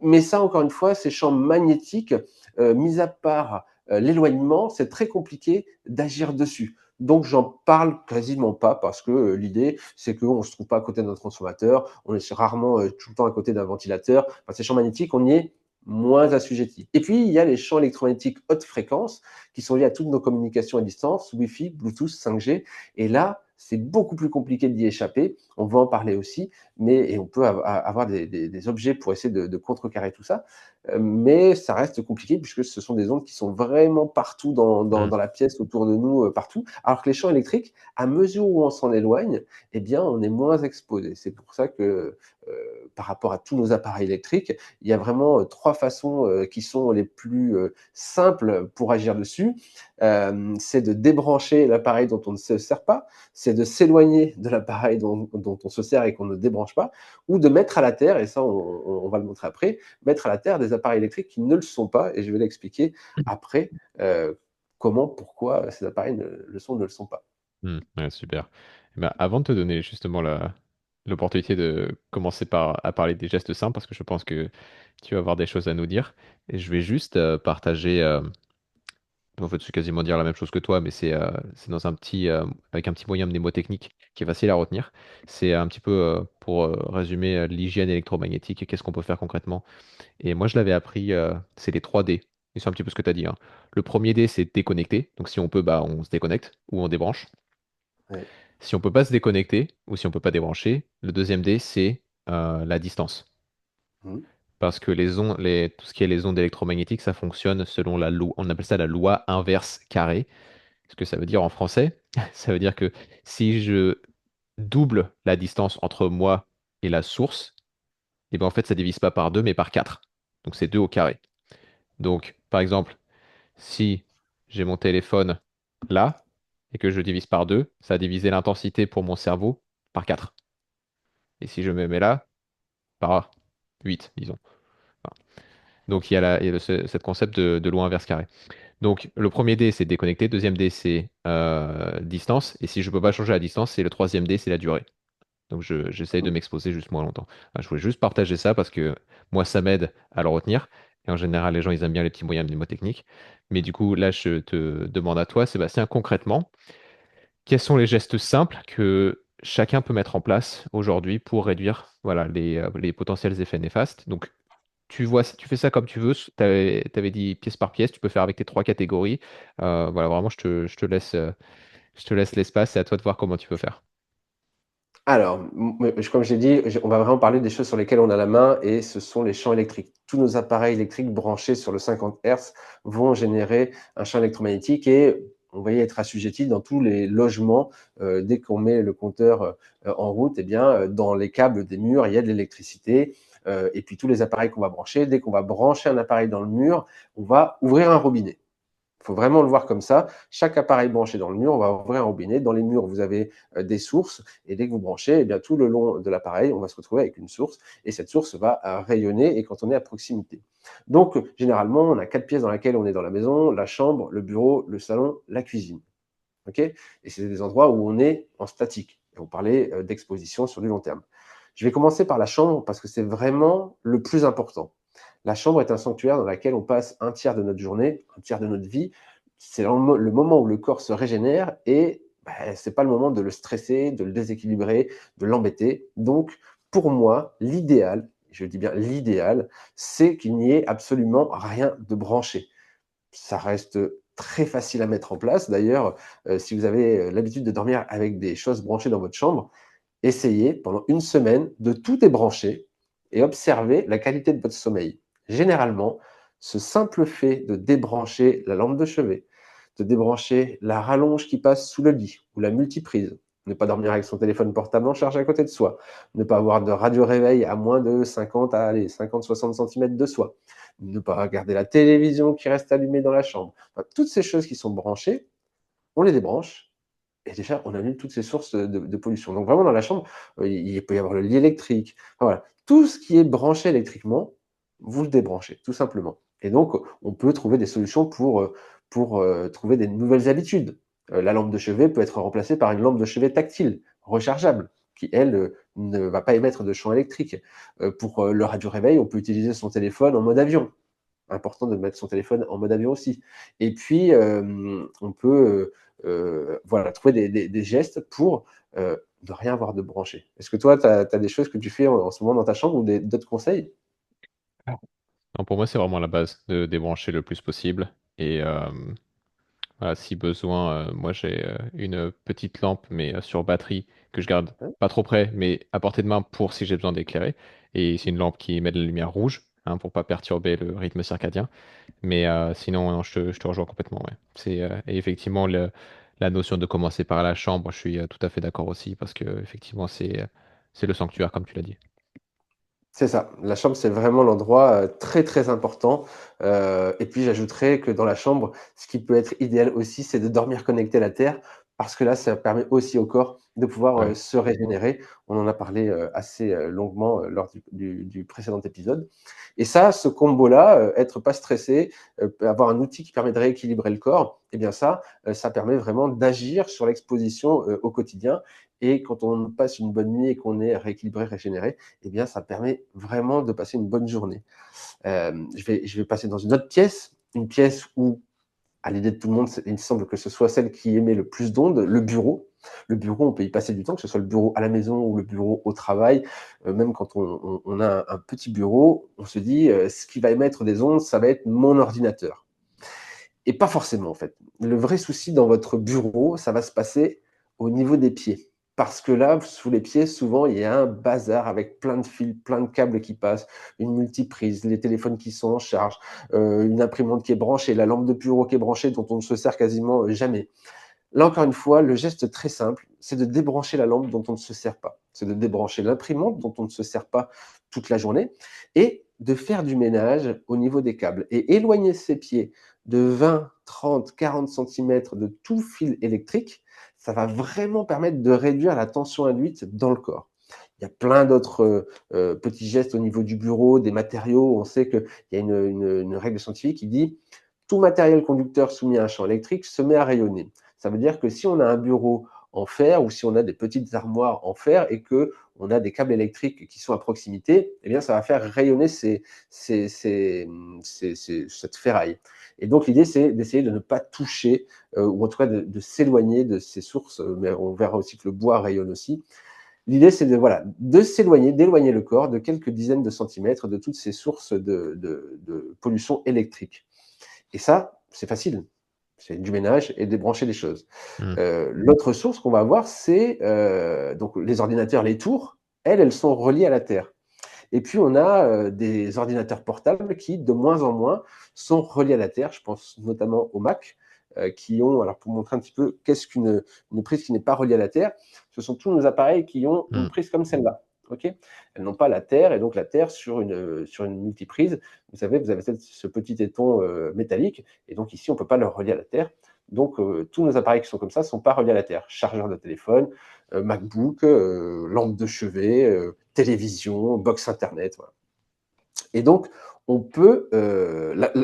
S2: Mais ça, encore une fois, ces champs magnétiques, mis à part l'éloignement, c'est très compliqué d'agir dessus. Donc, j'en parle quasiment pas parce que l'idée, c'est qu'on ne se trouve pas à côté d'un transformateur, on est rarement tout le temps à côté d'un ventilateur. Enfin, ces champs magnétiques, on y est moins assujetti. Et puis, il y a les champs électromagnétiques haute fréquence qui sont liés à toutes nos communications à distance, Wi-Fi, Bluetooth, 5G. Et là, c'est beaucoup plus compliqué d'y échapper. On va en parler aussi, mais et on peut avoir des objets pour essayer de contrecarrer tout ça, mais ça reste compliqué puisque ce sont des ondes qui sont vraiment partout
S1: Hmm.
S2: dans la pièce, autour de nous, partout. Alors que les champs électriques, à mesure où on s'en éloigne, eh bien, on est moins exposé. C'est pour ça que, par rapport à tous nos appareils électriques, il y a vraiment trois façons qui sont les plus simples pour agir dessus. C'est de débrancher l'appareil dont on ne se sert pas, c'est de s'éloigner de l'appareil dont on se sert et qu'on ne débranche pas, ou de mettre à la terre, et ça on va le montrer après, mettre à la terre des appareils électriques qui ne le sont pas, et je vais l'expliquer après comment, pourquoi ces appareils le sont, ne le sont pas.
S1: Ouais, super. Eh ben, avant de te donner justement l'opportunité de commencer à parler des gestes simples, parce que je pense que tu vas avoir des choses à nous dire, et je vais juste partager. En fait, c'est quasiment dire la même chose que toi, mais c'est dans avec un petit moyen mnémotechnique qui est facile à retenir. C'est un petit peu, pour résumer, l'hygiène électromagnétique et qu'est-ce qu'on peut faire concrètement. Et moi, je l'avais appris, c'est les 3 D. Et c'est un petit peu ce que tu as dit, hein. Le premier D, c'est déconnecter. Donc si on peut, bah, on se déconnecte ou on débranche.
S2: Ouais.
S1: Si on peut pas se déconnecter ou si on peut pas débrancher, le deuxième D, c'est la distance.
S2: Mmh.
S1: Parce que tout ce qui est les ondes électromagnétiques, ça fonctionne selon la loi, on appelle ça la loi inverse carrée. Ce que ça veut dire en français, ça veut dire que si je double la distance entre moi et la source, et ben en fait, ça divise pas par 2 mais par 4. Donc c'est 2 au carré. Donc, par exemple, si j'ai mon téléphone là et que je divise par 2, ça a divisé l'intensité pour mon cerveau par 4. Et si je me mets là, par 8, disons. Enfin, donc il y a cette concept de loi inverse carrée. Donc le premier dé, c'est déconnecter. Deuxième dé, c'est distance. Et si je ne peux pas changer la distance, c'est le troisième dé, c'est la durée. Donc j'essaye de
S2: Mmh.
S1: m'exposer juste moins longtemps. Je voulais juste partager ça parce que moi, ça m'aide à le retenir. Et en général, les gens, ils aiment bien les petits moyens mnémotechniques. Mais du coup, là, je te demande à toi, Sébastien, concrètement, quels sont les gestes simples que chacun peut mettre en place aujourd'hui pour réduire voilà, les potentiels effets néfastes? Donc, tu fais ça comme tu veux. Tu avais dit pièce par pièce, tu peux faire avec tes 3 catégories. Voilà, vraiment, je te laisse l'espace, c'est à toi de voir comment tu peux faire.
S2: Alors, comme j'ai dit, on va vraiment parler des choses sur lesquelles on a la main et ce sont les champs électriques. Tous nos appareils électriques branchés sur le 50 Hz vont générer un champ électromagnétique et on va y être assujetti dans tous les logements. Dès qu'on met le compteur en route, eh bien, dans les câbles des murs, il y a de l'électricité. Et puis tous les appareils qu'on va brancher, dès qu'on va brancher un appareil dans le mur, on va ouvrir un robinet. Il faut vraiment le voir comme ça. Chaque appareil branché dans le mur, on va ouvrir un robinet. Dans les murs, vous avez des sources. Et dès que vous branchez, eh bien, tout le long de l'appareil, on va se retrouver avec une source. Et cette source va rayonner et quand on est à proximité. Donc, généralement, on a 4 pièces dans lesquelles on est dans la maison, la chambre, le bureau, le salon, la cuisine. Okay, et c'est des endroits où on est en statique. Et on parlait d'exposition sur du long terme. Je vais commencer par la chambre parce que c'est vraiment le plus important. La chambre est un sanctuaire dans lequel on passe un tiers de notre journée, un tiers de notre vie. C'est le moment où le corps se régénère et ce n'est pas le moment de le stresser, de le déséquilibrer, de l'embêter. Donc, pour moi, l'idéal, je dis bien l'idéal, c'est qu'il n'y ait absolument rien de branché. Ça reste très facile à mettre en place. D'ailleurs, si vous avez l'habitude de dormir avec des choses branchées dans votre chambre, essayez pendant une semaine de tout débrancher et observez la qualité de votre sommeil. Généralement, ce simple fait de débrancher la lampe de chevet, de débrancher la rallonge qui passe sous le lit ou la multiprise, ne pas dormir avec son téléphone portable en charge à côté de soi, ne pas avoir de radio-réveil à moins de 50 à 50-60 cm de soi, ne pas regarder la télévision qui reste allumée dans la chambre. Enfin, toutes ces choses qui sont branchées, on les débranche et déjà, on annule toutes ces sources de pollution. Donc vraiment, dans la chambre, il peut y avoir le lit électrique. Enfin, voilà. Tout ce qui est branché électriquement, vous le débranchez, tout simplement. Et donc, on peut trouver des solutions pour trouver des nouvelles habitudes. La lampe de chevet peut être remplacée par une lampe de chevet tactile, rechargeable, qui, elle, ne va pas émettre de champ électrique. Pour le radio-réveil, on peut utiliser son téléphone en mode avion. Important de mettre son téléphone en mode avion aussi. Et puis, on peut voilà, trouver des gestes pour ne rien avoir de branché. Est-ce que toi, tu as des choses que tu fais en ce moment dans ta chambre ou d'autres conseils?
S1: Non, pour moi, c'est vraiment la base de débrancher le plus possible. Et voilà, si besoin, moi j'ai une petite lampe, mais sur batterie, que je garde
S2: Hein.
S1: pas trop près, mais à portée de main pour si j'ai besoin d'éclairer. Et c'est une lampe qui émet de la lumière rouge, hein, pour pas perturber le rythme circadien. Mais sinon, non, je te rejoins complètement. Ouais. Et effectivement, la notion de commencer par la chambre, je suis tout à fait d'accord aussi, parce que effectivement, c'est le sanctuaire, comme tu l'as dit.
S2: C'est ça. La chambre, c'est vraiment l'endroit très, très important. Et puis, j'ajouterais que dans la chambre, ce qui peut être idéal aussi, c'est de dormir connecté à la terre, parce que là, ça permet aussi au corps de pouvoir
S1: Ouais.
S2: se régénérer. On en a parlé assez longuement lors du précédent épisode. Et ça, ce combo-là, être pas stressé, avoir un outil qui permet de rééquilibrer le corps, eh bien ça permet vraiment d'agir sur l'exposition au quotidien. Et quand on passe une bonne nuit et qu'on est rééquilibré, régénéré, eh bien, ça permet vraiment de passer une bonne journée. Je vais passer dans une pièce où, à l'idée de tout le monde, il semble que ce soit celle qui émet le plus d'ondes, le bureau. Le bureau, on peut y passer du temps, que ce soit le bureau à la maison ou le bureau au travail. Même quand on a un petit bureau, on se dit, ce qui va émettre des ondes, ça va être mon ordinateur. Et pas forcément, en fait. Le vrai souci dans votre bureau, ça va se passer au niveau des pieds. Parce que là, sous les pieds, souvent, il y a un bazar avec plein de fils, plein de câbles qui passent, une multiprise, les téléphones qui sont en charge, une imprimante qui est branchée, la lampe de bureau qui est branchée, dont on ne se sert quasiment jamais. Là, encore une fois, le geste très simple, c'est de débrancher la lampe dont on ne se sert pas. C'est de débrancher l'imprimante dont on ne se sert pas toute la journée et de faire du ménage au niveau des câbles et éloigner ses pieds de 20, 30, 40 centimètres de tout fil électrique. Ça va vraiment permettre de réduire la tension induite dans le corps. Il y a plein d'autres petits gestes au niveau du bureau, des matériaux. On sait qu'il y a une règle scientifique qui dit tout matériel conducteur soumis à un champ électrique se met à rayonner. Ça veut dire que si on a un bureau en fer ou si on a des petites armoires en fer et que on a des câbles électriques qui sont à proximité, eh bien, ça va faire rayonner cette ferraille. Et donc, l'idée, c'est d'essayer de ne pas toucher, ou en tout cas de s'éloigner de ces sources, mais on verra aussi que le bois rayonne aussi. L'idée, c'est de, voilà, de s'éloigner, d'éloigner le corps de quelques dizaines de centimètres de toutes ces sources de pollution électrique. Et ça, c'est facile. C'est du ménage et débrancher les choses.
S1: Hmm.
S2: L'autre source qu'on va avoir, c'est donc les ordinateurs, les tours, elles sont reliées à la Terre. Et puis, on a des ordinateurs portables qui, de moins en moins, sont reliés à la Terre. Je pense notamment aux Mac, qui ont, alors pour montrer un petit peu qu'est-ce qu'une prise qui n'est pas reliée à la Terre, ce sont tous nos appareils qui ont une
S1: Hmm.
S2: prise comme celle-là. Okay, elles n'ont pas la Terre, et donc la Terre sur une multiprise, vous avez ce petit éton métallique, et donc ici, on ne peut pas le relier à la Terre. Donc, tous nos appareils qui sont comme ça ne sont pas reliés à la Terre. Chargeur de téléphone, MacBook, lampe de chevet, télévision, box Internet. Voilà. Et donc, on peut,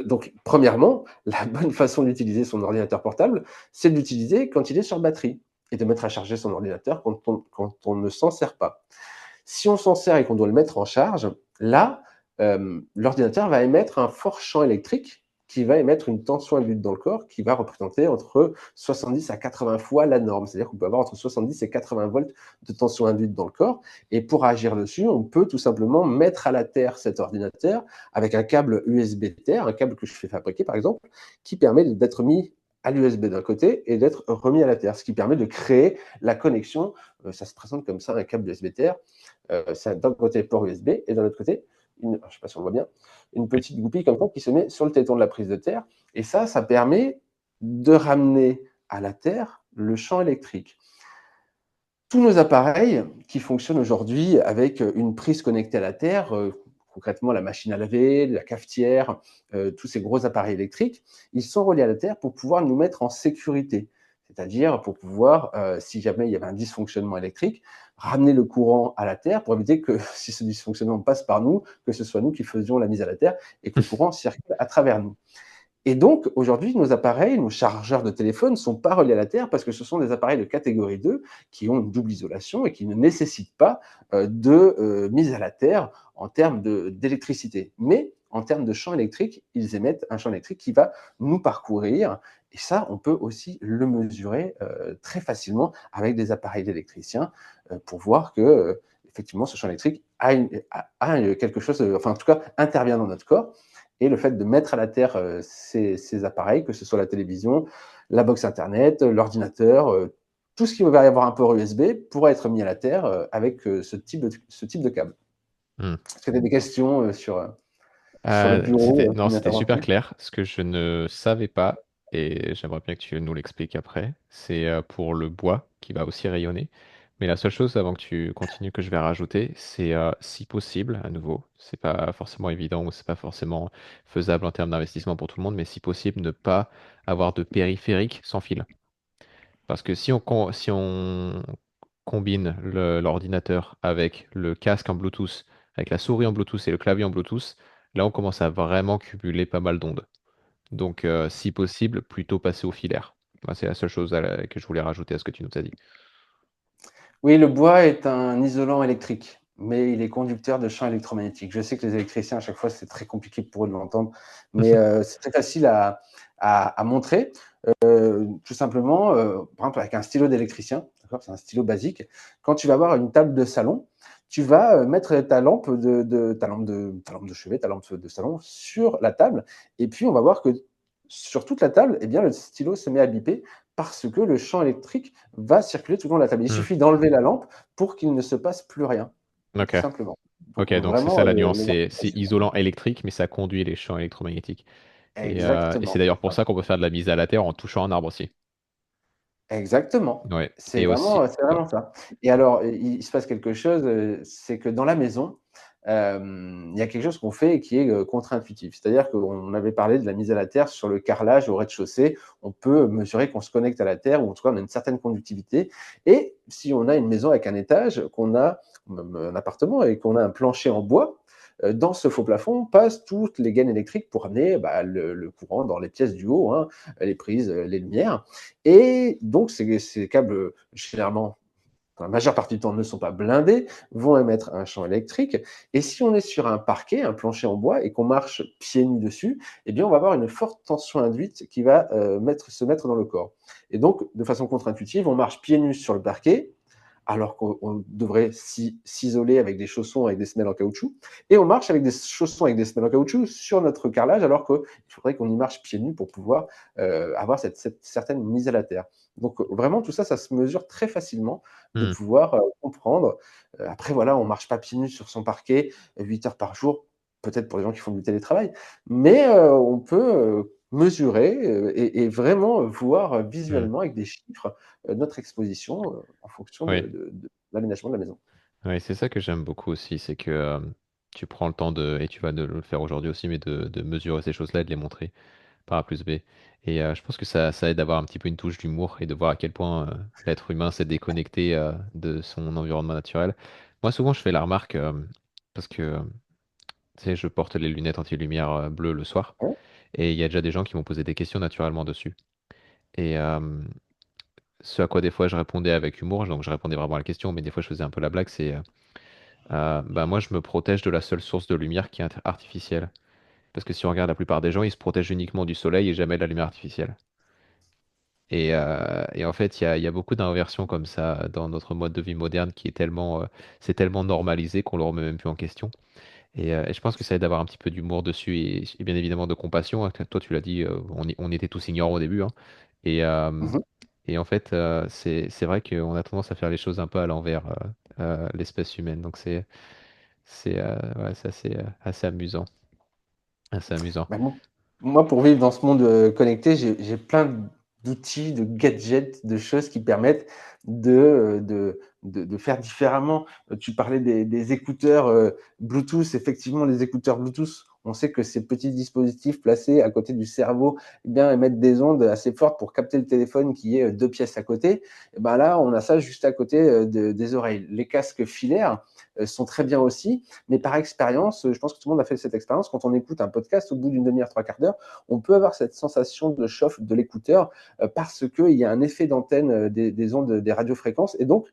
S2: donc, premièrement, la bonne façon d'utiliser son ordinateur portable, c'est de l'utiliser quand il est sur batterie et de mettre à charger son ordinateur quand on ne s'en sert pas. Si on s'en sert et qu'on doit le mettre en charge, là, l'ordinateur va émettre un fort champ électrique qui va émettre une tension induite dans le corps qui va représenter entre 70 à 80 fois la norme. C'est-à-dire qu'on peut avoir entre 70 et 80 volts de tension induite dans le corps. Et pour agir dessus, on peut tout simplement mettre à la terre cet ordinateur avec un câble USB terre, un câble que je fais fabriquer par exemple, qui permet d'être mis à l'USB d'un côté et d'être remis à la terre, ce qui permet de créer la connexion. Ça se présente comme ça, un câble USB terre. C'est d'un côté port USB et d'un autre côté, je ne sais pas si on le voit bien, une petite goupille comme ça qui se met sur le téton de la prise de terre. Et ça permet de ramener à la terre le champ électrique. Tous nos appareils qui fonctionnent aujourd'hui avec une prise connectée à la terre, concrètement la machine à laver, la cafetière, tous ces gros appareils électriques, ils sont reliés à la terre pour pouvoir nous mettre en sécurité. C'est-à-dire pour pouvoir, si jamais il y avait un dysfonctionnement électrique, ramener le courant à la terre pour éviter que si ce dysfonctionnement passe par nous, que ce soit nous qui faisions la mise à la terre et que le courant circule à travers nous. Et donc, aujourd'hui, nos appareils, nos chargeurs de téléphone ne sont pas reliés à la Terre parce que ce sont des appareils de catégorie 2 qui ont une double isolation et qui ne nécessitent pas de mise à la Terre en termes d'électricité. Mais en termes de champ électrique, ils émettent un champ électrique qui va nous parcourir. Et ça, on peut aussi le mesurer très facilement avec des appareils d'électriciens pour voir que, effectivement, ce champ électrique a quelque chose, enfin, en tout cas, intervient dans notre corps. Et le fait de mettre à la terre ces appareils, que ce soit la télévision, la box Internet, l'ordinateur, tout ce qui va y avoir un port USB pourra être mis à la terre avec ce type de câble.
S1: Hmm.
S2: Est-ce que tu as des questions sur le bureau,
S1: Non,
S2: une
S1: c'était super
S2: intervention?
S1: clair. Ce que je ne savais pas, et j'aimerais bien que tu nous l'expliques après, c'est pour le bois qui va aussi rayonner. Mais la seule chose avant que tu continues que je vais rajouter, c'est si possible, à nouveau, c'est pas forcément évident ou c'est pas forcément faisable en termes d'investissement pour tout le monde, mais si possible, ne pas avoir de périphérique sans fil. Parce que si on combine l'ordinateur avec le casque en Bluetooth, avec la souris en Bluetooth et le clavier en Bluetooth, là on commence à vraiment cumuler pas mal d'ondes. Donc si possible, plutôt passer au filaire. Moi, c'est la seule chose que je voulais rajouter à ce que tu nous as dit.
S2: Oui, le bois est un isolant électrique, mais il est conducteur de champs électromagnétiques. Je sais que les électriciens, à chaque fois, c'est très compliqué pour eux de l'entendre, mais c'est très facile à montrer. tout simplement, par exemple, avec un stylo d'électricien, d'accord, c'est un stylo basique. Quand tu vas avoir une table de salon, tu vas mettre ta lampe de chevet, ta lampe de salon sur la table, et puis on va voir que sur toute la table, eh bien, le stylo se met à biper parce que le champ électrique va circuler tout le long de la table. Il
S1: Hmm.
S2: suffit d'enlever la lampe pour qu'il ne se passe plus rien,
S1: Ok.
S2: tout simplement. Donc
S1: Ok, donc c'est ça
S2: vraiment,
S1: la nuance.
S2: les
S1: C'est
S2: avantages,
S1: isolant électrique, mais ça conduit les champs électromagnétiques. Et c'est
S2: exactement,
S1: d'ailleurs pour ça qu'on peut faire de la mise à la terre en touchant un arbre aussi.
S2: exactement.
S1: Ouais. Et aussi.
S2: C'est
S1: Ouais.
S2: vraiment ça. Et alors, il se passe quelque chose, c'est que dans la maison, il y a quelque chose qu'on fait et qui est, contre-intuitif. C'est-à-dire qu'on avait parlé de la mise à la terre sur le carrelage au rez-de-chaussée. On peut mesurer qu'on se connecte à la terre ou en tout cas on a une certaine conductivité et si on a une maison avec un étage, qu'on a même un appartement et qu'on a un plancher en bois, dans ce faux plafond passent toutes les gaines électriques pour amener, bah, le courant dans les pièces du haut, hein, les prises, les lumières et donc ces câbles, généralement, dans la majeure partie du temps, ne sont pas blindés, vont émettre un champ électrique. Et si on est sur un parquet, un plancher en bois, et qu'on marche pieds nus dessus, eh bien, on va avoir une forte tension induite qui va se mettre dans le corps. Et donc, de façon contre-intuitive, on marche pieds nus sur le parquet, alors qu'on devrait s'isoler avec des chaussons avec des semelles en caoutchouc, et on marche avec des chaussons avec des semelles en caoutchouc sur notre carrelage, alors qu'il faudrait qu'on y marche pieds nus pour pouvoir avoir cette certaine mise à la terre. Donc vraiment, tout ça, ça se mesure très facilement de
S1: Hmm.
S2: pouvoir comprendre. Après, voilà, on ne marche pas pieds nus sur son parquet 8 heures par jour, peut-être pour les gens qui font du télétravail, mais on peut mesurer et vraiment voir
S1: Hmm.
S2: visuellement avec des chiffres notre exposition en fonction
S1: Oui.
S2: de l'aménagement de la maison.
S1: Oui, c'est ça que j'aime beaucoup aussi, c'est que tu prends le temps et tu vas le faire aujourd'hui aussi, mais de mesurer ces choses-là et de les montrer par A plus B. Et je pense que ça aide d'avoir un petit peu une touche d'humour et de voir à quel point l'être humain s'est déconnecté de son environnement naturel. Moi, souvent, je fais la remarque, parce que tu sais, je porte les lunettes anti-lumière bleues le soir,
S2: Ouais.
S1: et il y a déjà des gens qui m'ont posé des questions naturellement dessus. Et ce à quoi des fois je répondais avec humour, donc je répondais vraiment à la question, mais des fois je faisais un peu la blague, c'est bah moi je me protège de la seule source de lumière qui est artificielle. Parce que si on regarde la plupart des gens, ils se protègent uniquement du soleil et jamais de la lumière artificielle. Et en fait, il y a beaucoup d'inversions comme ça dans notre mode de vie moderne qui est c'est tellement normalisé qu'on le remet même plus en question. Et je pense que ça aide d'avoir un petit peu d'humour dessus et bien évidemment de compassion, hein. Toi, tu l'as dit, on était tous ignorants au début, hein. Et, euh,
S2: Mhm.
S1: et en fait, c'est vrai qu'on a tendance à faire les choses un peu à l'envers, l'espèce humaine. Donc ouais, c'est assez amusant. Assez amusant.
S2: Bah, moi, pour vivre dans ce monde connecté, j'ai plein d'outils, de gadgets, de choses qui permettent de faire différemment. Tu parlais des écouteurs Bluetooth. Effectivement, les écouteurs Bluetooth, on sait que ces petits dispositifs placés à côté du cerveau eh bien, émettent des ondes assez fortes pour capter le téléphone qui est 2 pièces à côté. Et ben là, on a ça juste à côté des oreilles. Les casques filaires sont très bien aussi. Mais par expérience, je pense que tout le monde a fait cette expérience. Quand on écoute un podcast, au bout d'une demi-heure, 3 quarts d'heure, on peut avoir cette sensation de chauffe de l'écouteur parce qu'il y a un effet d'antenne des ondes des radiofréquences. Et donc,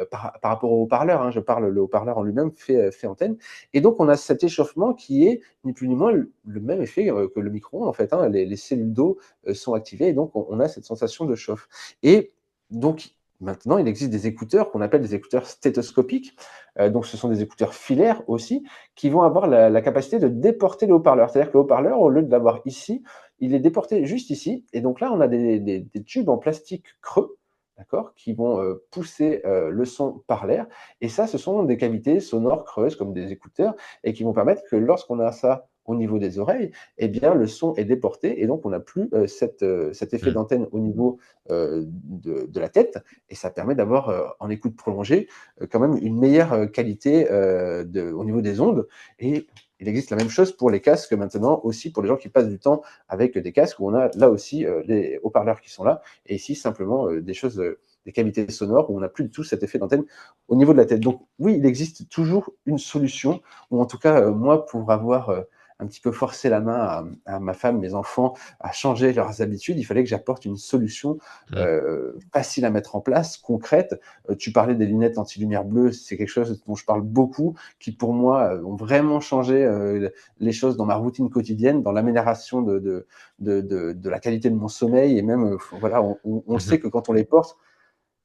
S2: par rapport au haut-parleur, hein, je parle, le haut-parleur en lui-même fait antenne. Et donc, on a cet échauffement qui est ni plus ni moins le même effet que le micro-ondes, en fait, hein. Les cellules d'eau sont activées et donc on a cette sensation de chauffe. Et donc, maintenant, il existe des écouteurs qu'on appelle des écouteurs stéthoscopiques. Donc, ce sont des écouteurs filaires aussi qui vont avoir la capacité de déporter le haut-parleur. C'est-à-dire que le haut-parleur, au lieu de l'avoir ici, il est déporté juste ici. Et donc là, on a des tubes en plastique creux, d'accord, qui vont pousser le son par l'air. Et ça, ce sont des cavités sonores creuses comme des écouteurs et qui vont permettre que lorsqu'on a ça au niveau des oreilles, eh bien, le son est déporté et donc on n'a plus cet effet
S1: Hmm.
S2: d'antenne au niveau de la tête et ça permet d'avoir en écoute prolongée quand même une meilleure qualité au niveau des ondes. Et il existe la même chose pour les casques maintenant, aussi pour les gens qui passent du temps avec des casques où on a là aussi les haut-parleurs qui sont là. Et ici, simplement des choses, des cavités sonores où on n'a plus du tout cet effet d'antenne au niveau de la tête. Donc oui, il existe toujours une solution, ou en tout cas, moi, pour avoir un petit peu forcer la main à ma femme, mes enfants, à changer leurs habitudes. Il fallait que j'apporte une solution
S1: Mm.
S2: facile à mettre en place, concrète. Tu parlais des lunettes anti-lumière bleue, c'est quelque chose dont je parle beaucoup, qui pour moi ont vraiment changé les choses dans ma routine quotidienne, dans l'amélioration de la qualité de mon sommeil. Et même, voilà, on
S1: Mhm.
S2: sait que quand on les porte,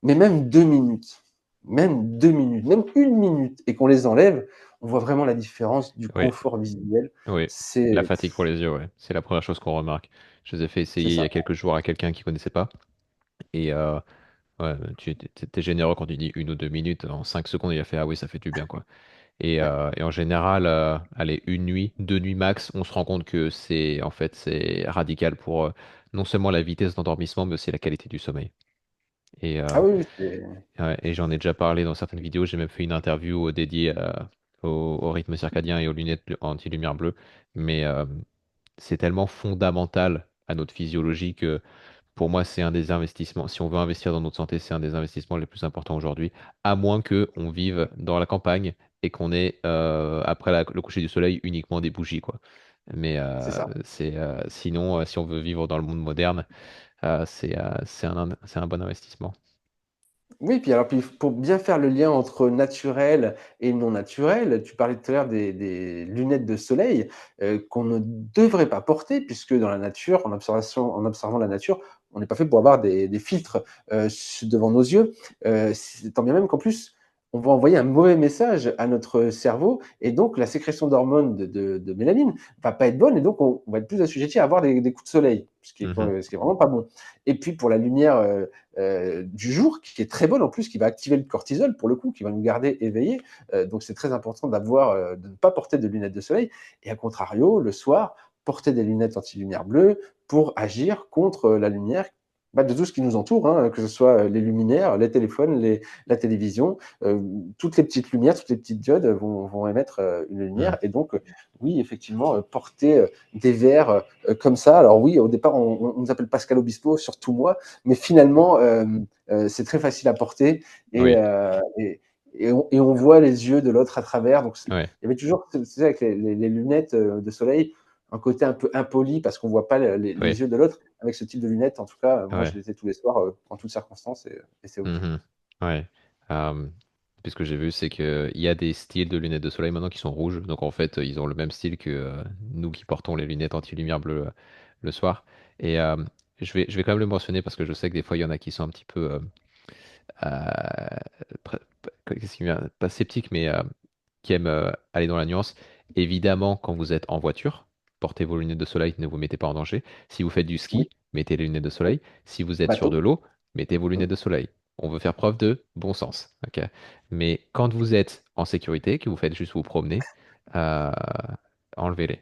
S2: mais même 2 minutes, même 2 minutes, même 1 minute, et qu'on les enlève, on voit vraiment la différence du
S1: Oui,
S2: confort visuel.
S1: oui. La
S2: C'est
S1: fatigue pour les yeux, ouais. C'est la première chose qu'on remarque. Je les ai fait
S2: c'est
S1: essayer il y
S2: ça,
S1: a quelques jours à quelqu'un qui connaissait pas. Et ouais, tu t'es généreux quand tu dis 1 ou 2 minutes. En 5 secondes, il a fait ah oui, ça fait du bien, quoi.
S2: ouais,
S1: Et en général, allez, 1 nuit, 2 nuits max, on se rend compte que c'est radical pour non seulement la vitesse d'endormissement, mais aussi la qualité du sommeil. Et,
S2: ah oui, oui, c'est
S1: ouais, et j'en ai déjà parlé dans certaines vidéos. J'ai même fait une interview dédiée au rythme circadien et aux lunettes anti-lumière bleue. Mais c'est tellement fondamental à notre physiologie que pour moi, c'est un des investissements. Si on veut investir dans notre santé, c'est un des investissements les plus importants aujourd'hui, à moins que on vive dans la campagne et qu'on ait, après le coucher du soleil, uniquement des bougies, quoi. Mais
S2: ça.
S1: sinon, si on veut vivre dans le monde moderne, c'est un bon investissement.
S2: Oui, puis alors puis pour bien faire le lien entre naturel et non naturel, tu parlais tout à l'heure des lunettes de soleil, qu'on ne devrait pas porter puisque dans la nature, en observant la nature, on n'est pas fait pour avoir des filtres, devant nos yeux. C'est tant bien même qu'en plus, on va envoyer un mauvais message à notre cerveau et donc la sécrétion d'hormones de mélanine va pas être bonne et donc on va être plus assujetti à avoir des coups de soleil,
S1: Mhm.
S2: ce qui est vraiment pas bon. Et puis pour la lumière, du jour, qui est très bonne en plus, qui va activer le cortisol pour le coup, qui va nous garder éveillés. Donc c'est très important de ne pas porter de lunettes de soleil. Et à contrario, le soir, porter des lunettes anti-lumière bleue pour agir contre la lumière de tout ce qui nous entoure, hein, que ce soit les luminaires, les téléphones, la télévision, toutes les petites lumières, toutes les petites diodes vont émettre une lumière.
S1: Mhm.
S2: Et donc, oui, effectivement, porter des verres comme ça. Alors oui, au départ, on nous appelle Pascal Obispo, surtout moi, mais finalement, c'est très facile à porter et,
S1: Oui,
S2: euh, et, et on voit les yeux de l'autre à travers. Donc, il
S1: ouais,
S2: y avait toujours, tu sais, avec les lunettes de soleil, un côté un peu impoli parce qu'on ne voit pas
S1: ouais,
S2: les yeux de l'autre. Avec ce type de lunettes, en tout cas, moi, je
S1: ouais.
S2: les ai tous les soirs en toutes circonstances et c'est OK.
S1: Mhm. Ouais. Euh, Puis ce que j'ai vu, c'est qu'il y a des styles de lunettes de soleil maintenant qui sont rouges. Donc en fait, ils ont le même style que nous qui portons les lunettes anti-lumière bleue le soir. Et je vais quand même le mentionner parce que je sais que des fois, il y en a qui sont un petit peu euh, qu'est-ce qui me vient pas sceptiques, mais qui aiment aller dans la nuance. Évidemment, quand vous êtes en voiture, portez vos lunettes de soleil, ne vous mettez pas en danger. Si vous faites du
S2: Oui,
S1: ski, mettez les lunettes de
S2: oui.
S1: soleil. Si vous êtes sur de
S2: Bateau.
S1: l'eau, mettez vos
S2: Mm.
S1: lunettes de soleil. On veut faire preuve de bon sens. Ok. Mais quand vous êtes en sécurité, que vous faites juste vous promener, euh, enlevez-les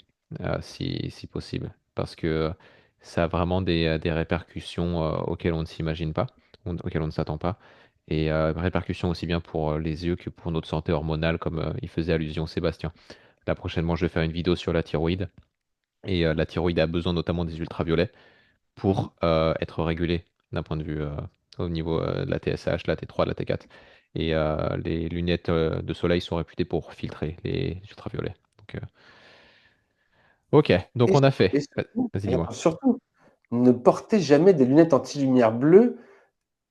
S1: si possible. Parce que ça a vraiment des répercussions auxquelles on ne s'imagine pas, auxquelles on ne s'attend pas. Et répercussions aussi bien pour les yeux que pour notre santé hormonale, comme il faisait allusion Sébastien. Là, prochainement, je vais faire une vidéo sur la thyroïde. Et la thyroïde a besoin notamment des ultraviolets
S2: Mhm.
S1: pour être régulée d'un point de vue au niveau de la TSH, la T3, la T4. Et les lunettes de soleil sont réputées pour filtrer les ultraviolets. Donc, ok, donc
S2: Et,
S1: on a
S2: et
S1: fait.
S2: surtout,
S1: Vas-y, dis-moi.
S2: surtout, ne portez jamais des lunettes anti-lumière bleue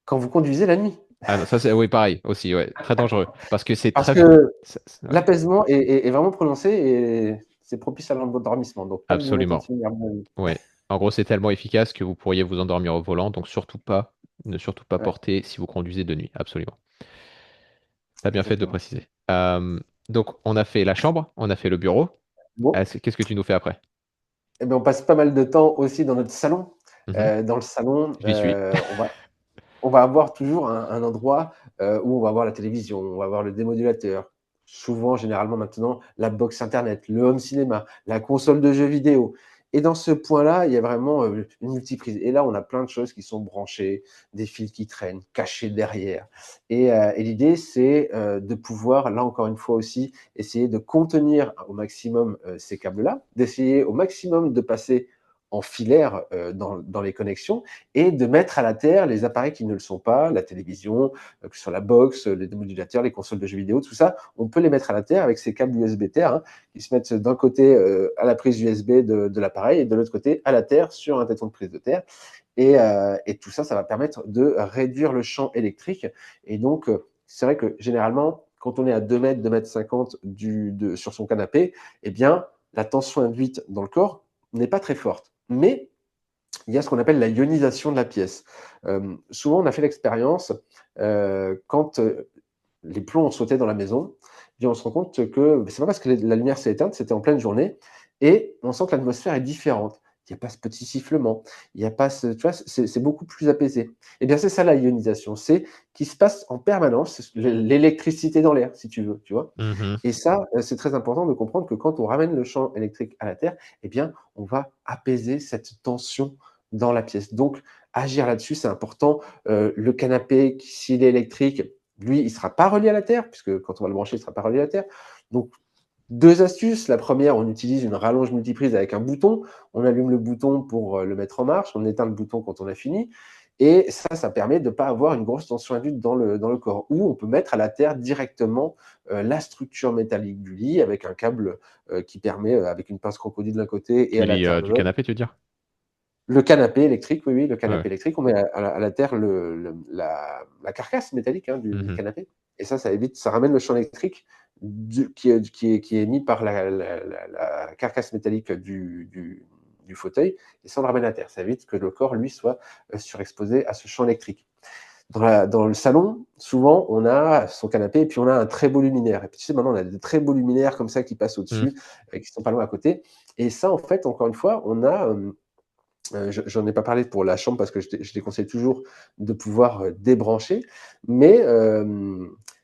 S2: quand vous conduisez la nuit.
S1: Ah non, ça c'est oui pareil aussi, ouais, très dangereux parce que c'est
S2: Parce
S1: très
S2: que
S1: ouais,
S2: l'apaisement est vraiment prononcé et c'est propice à l'endormissement. Donc, pas de lunettes
S1: absolument.
S2: anti-lumière bleue.
S1: Ouais. En gros, c'est tellement efficace que vous pourriez vous endormir au volant, donc ne surtout pas
S2: Ouais,
S1: porter si vous conduisez de nuit. Absolument. T'as bien fait de le
S2: exactement.
S1: préciser. Donc, on a fait la chambre, on a fait le bureau.
S2: Bon,
S1: Qu'est-ce que tu nous fais après?
S2: eh bien, on passe pas mal de temps aussi dans notre salon.
S1: Mhm.
S2: Dans le salon,
S1: J'y suis.
S2: on va avoir toujours un endroit où on va avoir la télévision, on va avoir le démodulateur. Souvent, généralement maintenant, la box internet, le home cinéma, la console de jeux vidéo. Et dans ce point-là, il y a vraiment une multiprise. Et là, on a plein de choses qui sont branchées, des fils qui traînent, cachés derrière. Et l'idée, c'est de pouvoir, là encore une fois aussi, essayer de contenir au maximum ces câbles-là, d'essayer au maximum de passer en filaire dans les connexions et de mettre à la terre les appareils qui ne le sont pas, la télévision, que ce soit la box, les démodulateurs, les consoles de jeux vidéo, tout ça, on peut les mettre à la terre avec ces câbles USB terre hein, qui se mettent d'un côté à la prise USB de l'appareil et de l'autre côté à la terre sur un téton de prise de terre. Et tout ça, ça va permettre de réduire le champ électrique. Et donc, c'est vrai que généralement, quand on est à 2 mètres, 2 mètres 50 sur son canapé, eh bien, la tension induite dans le corps n'est pas très forte. Mais il y a ce qu'on appelle la ionisation de la pièce. Souvent, on a fait l'expérience quand les plombs ont sauté dans la maison, eh bien, on se rend compte que c'est pas parce que la lumière s'est éteinte, c'était en pleine journée, et on sent que l'atmosphère est différente. Il n'y a pas ce petit sifflement, il n'y a pas ce, tu vois, c'est beaucoup plus apaisé. Eh bien, c'est ça la ionisation, c'est qui se passe en permanence, l'électricité dans l'air, si tu veux, tu vois.
S1: Mhm.
S2: Et ça, c'est très important de comprendre que quand on ramène le champ électrique à la Terre, eh bien, on va apaiser cette tension dans la pièce. Donc, agir là-dessus, c'est important. Le canapé, s'il est électrique, lui, il ne sera pas relié à la Terre, puisque quand on va le brancher, il ne sera pas relié à la Terre. Donc, deux astuces. La première, on utilise une rallonge multiprise avec un bouton. On allume le bouton pour le mettre en marche. On éteint le bouton quand on a fini. Et ça permet de ne pas avoir une grosse tension induite dans le corps. Ou on peut mettre à la terre directement la structure métallique du lit avec un câble qui permet, avec une pince crocodile d'un côté et
S1: Du
S2: à la
S1: lit,
S2: terre de
S1: du
S2: l'autre.
S1: canapé, tu veux dire?
S2: Le canapé électrique, oui, oui, le
S1: Ouais, ouais.
S2: canapé électrique, on met à la terre la carcasse métallique hein, du
S1: Mhm.
S2: canapé. Et ça évite, ça ramène le champ électrique qui est émis par la carcasse métallique du fauteuil, et ça on le ramène à terre. Ça évite que le corps, lui, soit surexposé à ce champ électrique. Dans le salon, souvent, on a son canapé et puis on a un très beau luminaire. Et puis tu sais, maintenant, on a des très beaux luminaires comme ça qui passent
S1: Mhm.
S2: au-dessus, qui sont pas loin à côté. Et ça, en fait, encore une fois, on a j'en ai pas parlé pour la chambre parce que je déconseille toujours de pouvoir débrancher, mais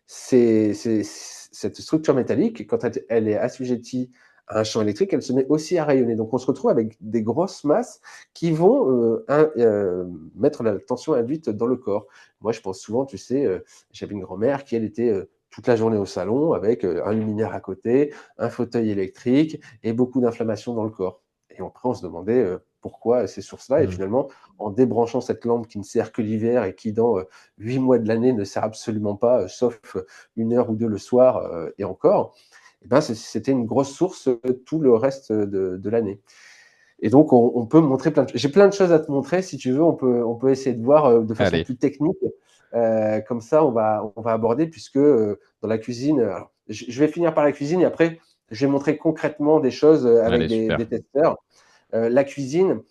S2: cette structure métallique, quand elle est assujettie à un champ électrique, elle se met aussi à rayonner. Donc on se retrouve avec des grosses masses qui vont mettre la tension induite dans le corps. Moi, je pense souvent, tu sais, j'avais une grand-mère qui, elle, était toute la journée au salon avec un luminaire à côté, un fauteuil électrique et beaucoup d'inflammation dans le corps. Et après, on se demandait pourquoi ces sources-là. Et
S1: Mhm.
S2: finalement, en débranchant cette lampe qui ne sert que l'hiver et qui, dans 8 mois de l'année, ne sert absolument pas, sauf 1 heure ou deux le soir et encore, eh ben, c'était une grosse source tout le reste de l'année. Et donc, on peut montrer plein de choses. J'ai plein de choses à te montrer. Si tu veux, on peut essayer de voir de façon
S1: Allez,
S2: plus technique. Comme ça, on va aborder, puisque dans la cuisine, alors, je vais finir par la cuisine et après, je vais montrer concrètement des choses avec
S1: allez,
S2: des
S1: super.
S2: testeurs. La cuisine,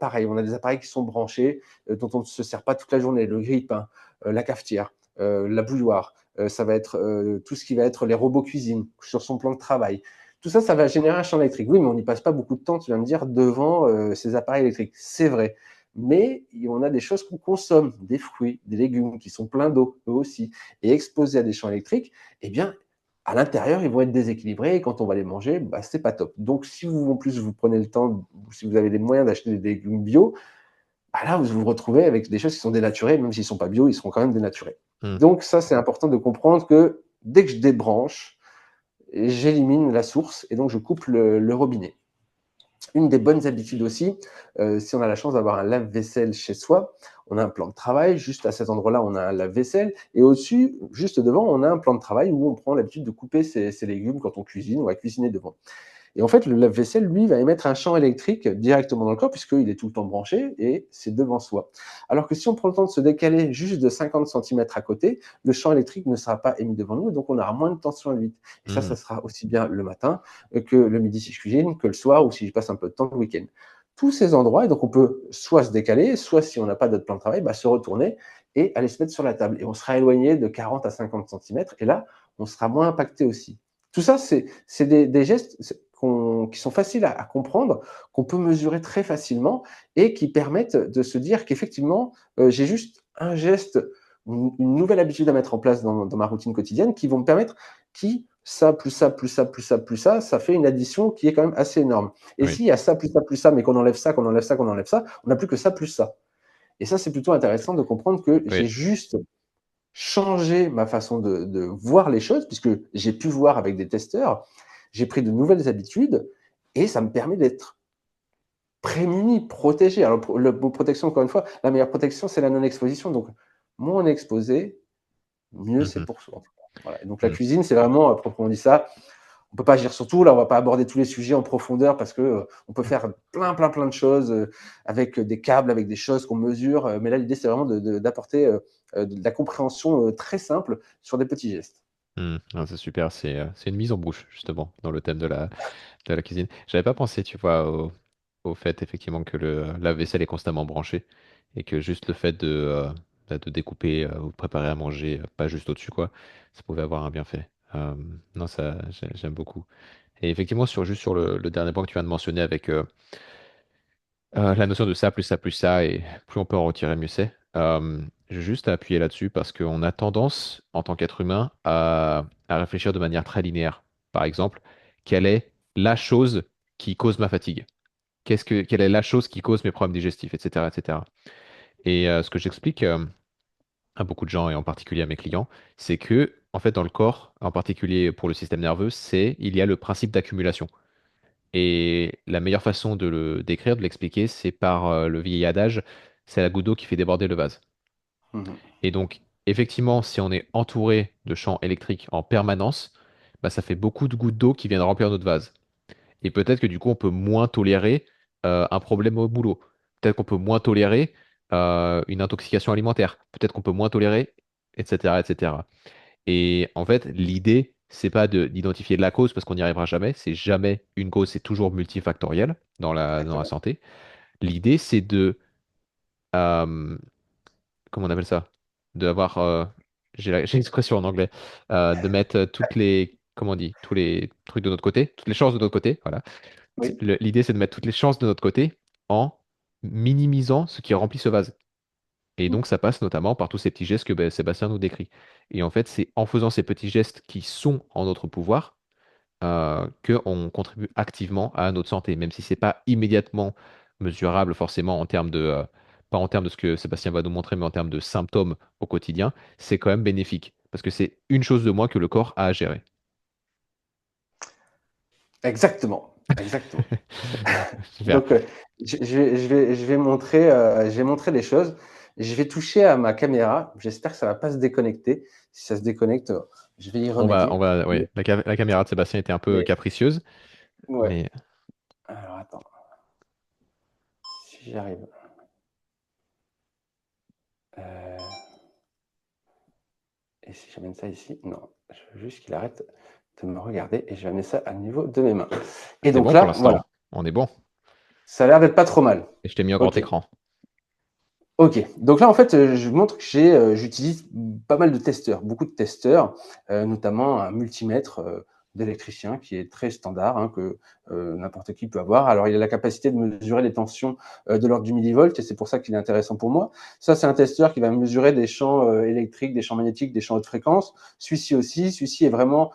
S2: pareil, on a des appareils qui sont branchés, dont on ne se sert pas toute la journée. Le grille-pain, la cafetière, la bouilloire, ça va être tout ce qui va être les robots cuisine sur son plan de travail. Tout ça, ça va générer un champ électrique. Oui, mais on n'y passe pas beaucoup de temps, tu viens de dire, devant ces appareils électriques. C'est vrai. Mais on a des choses qu'on consomme, des fruits, des légumes qui sont pleins d'eau, eux aussi, et exposés à des champs électriques, eh bien, à l'intérieur, ils vont être déséquilibrés et quand on va les manger, bah, c'est pas top. Donc, si vous, en plus, vous prenez le temps, si vous avez les moyens d'acheter des légumes bio, bah là, vous vous retrouvez avec des choses qui sont dénaturées, même s'ils ne sont pas bio, ils seront quand même dénaturés.
S1: Mhm.
S2: Donc, ça, c'est important de comprendre que dès que je débranche, j'élimine la source et donc je coupe le robinet. Une des bonnes habitudes aussi, si on a la chance d'avoir un lave-vaisselle chez soi, on a un plan de travail, juste à cet endroit-là, on a un lave-vaisselle et au-dessus, juste devant, on a un plan de travail où on prend l'habitude de couper ses légumes quand on cuisine, on va cuisiner devant. Et en fait, le lave-vaisselle, lui, va émettre un champ électrique directement dans le corps puisqu'il est tout le temps branché et c'est devant soi. Alors que si on prend le temps de se décaler juste de 50 centimètres à côté, le champ électrique ne sera pas émis devant nous et donc on aura moins de tension induite. Et ça
S1: Mhm.
S2: sera aussi bien le matin que le midi si je cuisine, que le soir ou si je passe un peu de temps le week-end. Tous ces endroits, et donc on peut soit se décaler, soit si on n'a pas d'autre plan de travail, se retourner et aller se mettre sur la table. Et on sera éloigné de 40 à 50 centimètres et là, on sera moins impacté aussi. Tout ça, c'est des gestes qui sont faciles à comprendre, qu'on peut mesurer très facilement et qui permettent de se dire qu'effectivement, j'ai juste un geste, une nouvelle habitude à mettre en place dans ma routine quotidienne qui vont me permettre, ça, plus ça, plus ça, plus ça, plus ça fait une addition qui est quand même assez énorme. Et
S1: Oui,
S2: s'il y a ça, plus ça, mais qu'on enlève ça, qu'on enlève ça, qu'on enlève ça, on n'a plus que ça, plus ça. Et ça, c'est plutôt intéressant de comprendre que
S1: oui.
S2: j'ai juste changé ma façon de voir les choses, puisque j'ai pu voir avec des testeurs, j'ai pris de nouvelles habitudes et ça me permet d'être prémuni, protégé. Alors, le mot protection, encore une fois, la meilleure protection, c'est la non-exposition. Donc, moins on est exposé, mieux c'est
S1: Mhm.
S2: pour soi. Voilà. Et donc, la
S1: Mhm.
S2: cuisine, c'est vraiment, proprement dit ça, on peut pas agir sur tout. Là, on va pas aborder tous les sujets en profondeur parce que on peut faire plein de choses avec des câbles, avec des choses qu'on mesure. Mais là, l'idée, c'est vraiment d'apporter de la compréhension très simple sur des petits gestes.
S1: Ah, c'est super, c'est une mise en bouche, justement, dans le thème de la cuisine. J'avais pas pensé, tu vois, au fait, effectivement, que le lave-vaisselle est constamment branché et que juste le fait de découper ou de préparer à manger, pas juste au-dessus, quoi, ça pouvait avoir un bienfait. Non, ça, j'aime beaucoup. Et effectivement, juste sur le dernier point que tu viens de mentionner avec la notion de ça plus ça, et plus on peut en retirer, mieux c'est. J'ai juste à appuyer là-dessus parce qu'on a tendance, en tant qu'être humain, à réfléchir de manière très linéaire. Par exemple, quelle est la chose qui cause ma fatigue? Quelle est la chose qui cause mes problèmes digestifs, etc., etc. Et ce que j'explique à beaucoup de gens, et en particulier à mes clients, c'est que, en fait, dans le corps, en particulier pour le système nerveux, il y a le principe d'accumulation. Et la meilleure façon de le décrire, de l'expliquer, c'est par le vieil adage, c'est la goutte d'eau qui fait déborder le vase.
S2: Mhm.
S1: Et donc, effectivement, si on est entouré de champs électriques en permanence, bah, ça fait beaucoup de gouttes d'eau qui viennent remplir notre vase. Et peut-être que du coup, on peut moins tolérer un problème au boulot. Peut-être qu'on peut moins tolérer une intoxication alimentaire. Peut-être qu'on peut moins tolérer, etc., etc. Et en fait, l'idée, c'est pas d'identifier la cause parce qu'on n'y arrivera jamais. C'est jamais une cause, c'est toujours multifactoriel dans la
S2: Exactement.
S1: santé. L'idée, c'est euh, comment on appelle ça? D'avoir, j'ai l'expression en anglais, de mettre comment on dit, tous les trucs de notre côté, toutes les chances de notre côté. Voilà.
S2: Oui.
S1: L'idée, c'est de mettre toutes les chances de notre côté en minimisant ce qui remplit ce vase. Et donc, ça passe notamment par tous ces petits gestes que ben, Sébastien nous décrit. Et en fait, c'est en faisant ces petits gestes qui sont en notre pouvoir qu'on contribue activement à notre santé, même si c'est pas immédiatement mesurable forcément en termes pas en termes de ce que Sébastien va nous montrer, mais en termes de symptômes au quotidien, c'est quand même bénéfique. Parce que c'est une chose de moins que le corps a à gérer.
S2: Exactement. Exactement.
S1: Super.
S2: Donc, je vais montrer des choses. Je vais toucher à ma caméra. J'espère que ça va pas se déconnecter. Si ça se déconnecte, je vais y remédier.
S1: Ouais, la caméra de Sébastien était un peu
S2: Mais,
S1: capricieuse,
S2: ouais.
S1: mais
S2: Alors, attends. Si j'y arrive. Euh, et si j'amène ça ici? Non. Je veux juste qu'il arrête de me regarder et je vais amener ça à niveau de mes mains. Et
S1: c'est
S2: donc
S1: bon pour
S2: là, voilà.
S1: l'instant. On est bon.
S2: Ça a l'air d'être pas trop mal.
S1: Et je t'ai mis en grand
S2: OK.
S1: écran.
S2: OK. Donc là, en fait, je vous montre que j'utilise pas mal de testeurs, beaucoup de testeurs, notamment un multimètre, d'électricien qui est très standard, hein, que, n'importe qui peut avoir. Alors, il a la capacité de mesurer les tensions, de l'ordre du millivolt et c'est pour ça qu'il est intéressant pour moi. Ça, c'est un testeur qui va mesurer des champs, électriques, des champs magnétiques, des champs haute fréquence. Celui-ci aussi, celui-ci est vraiment,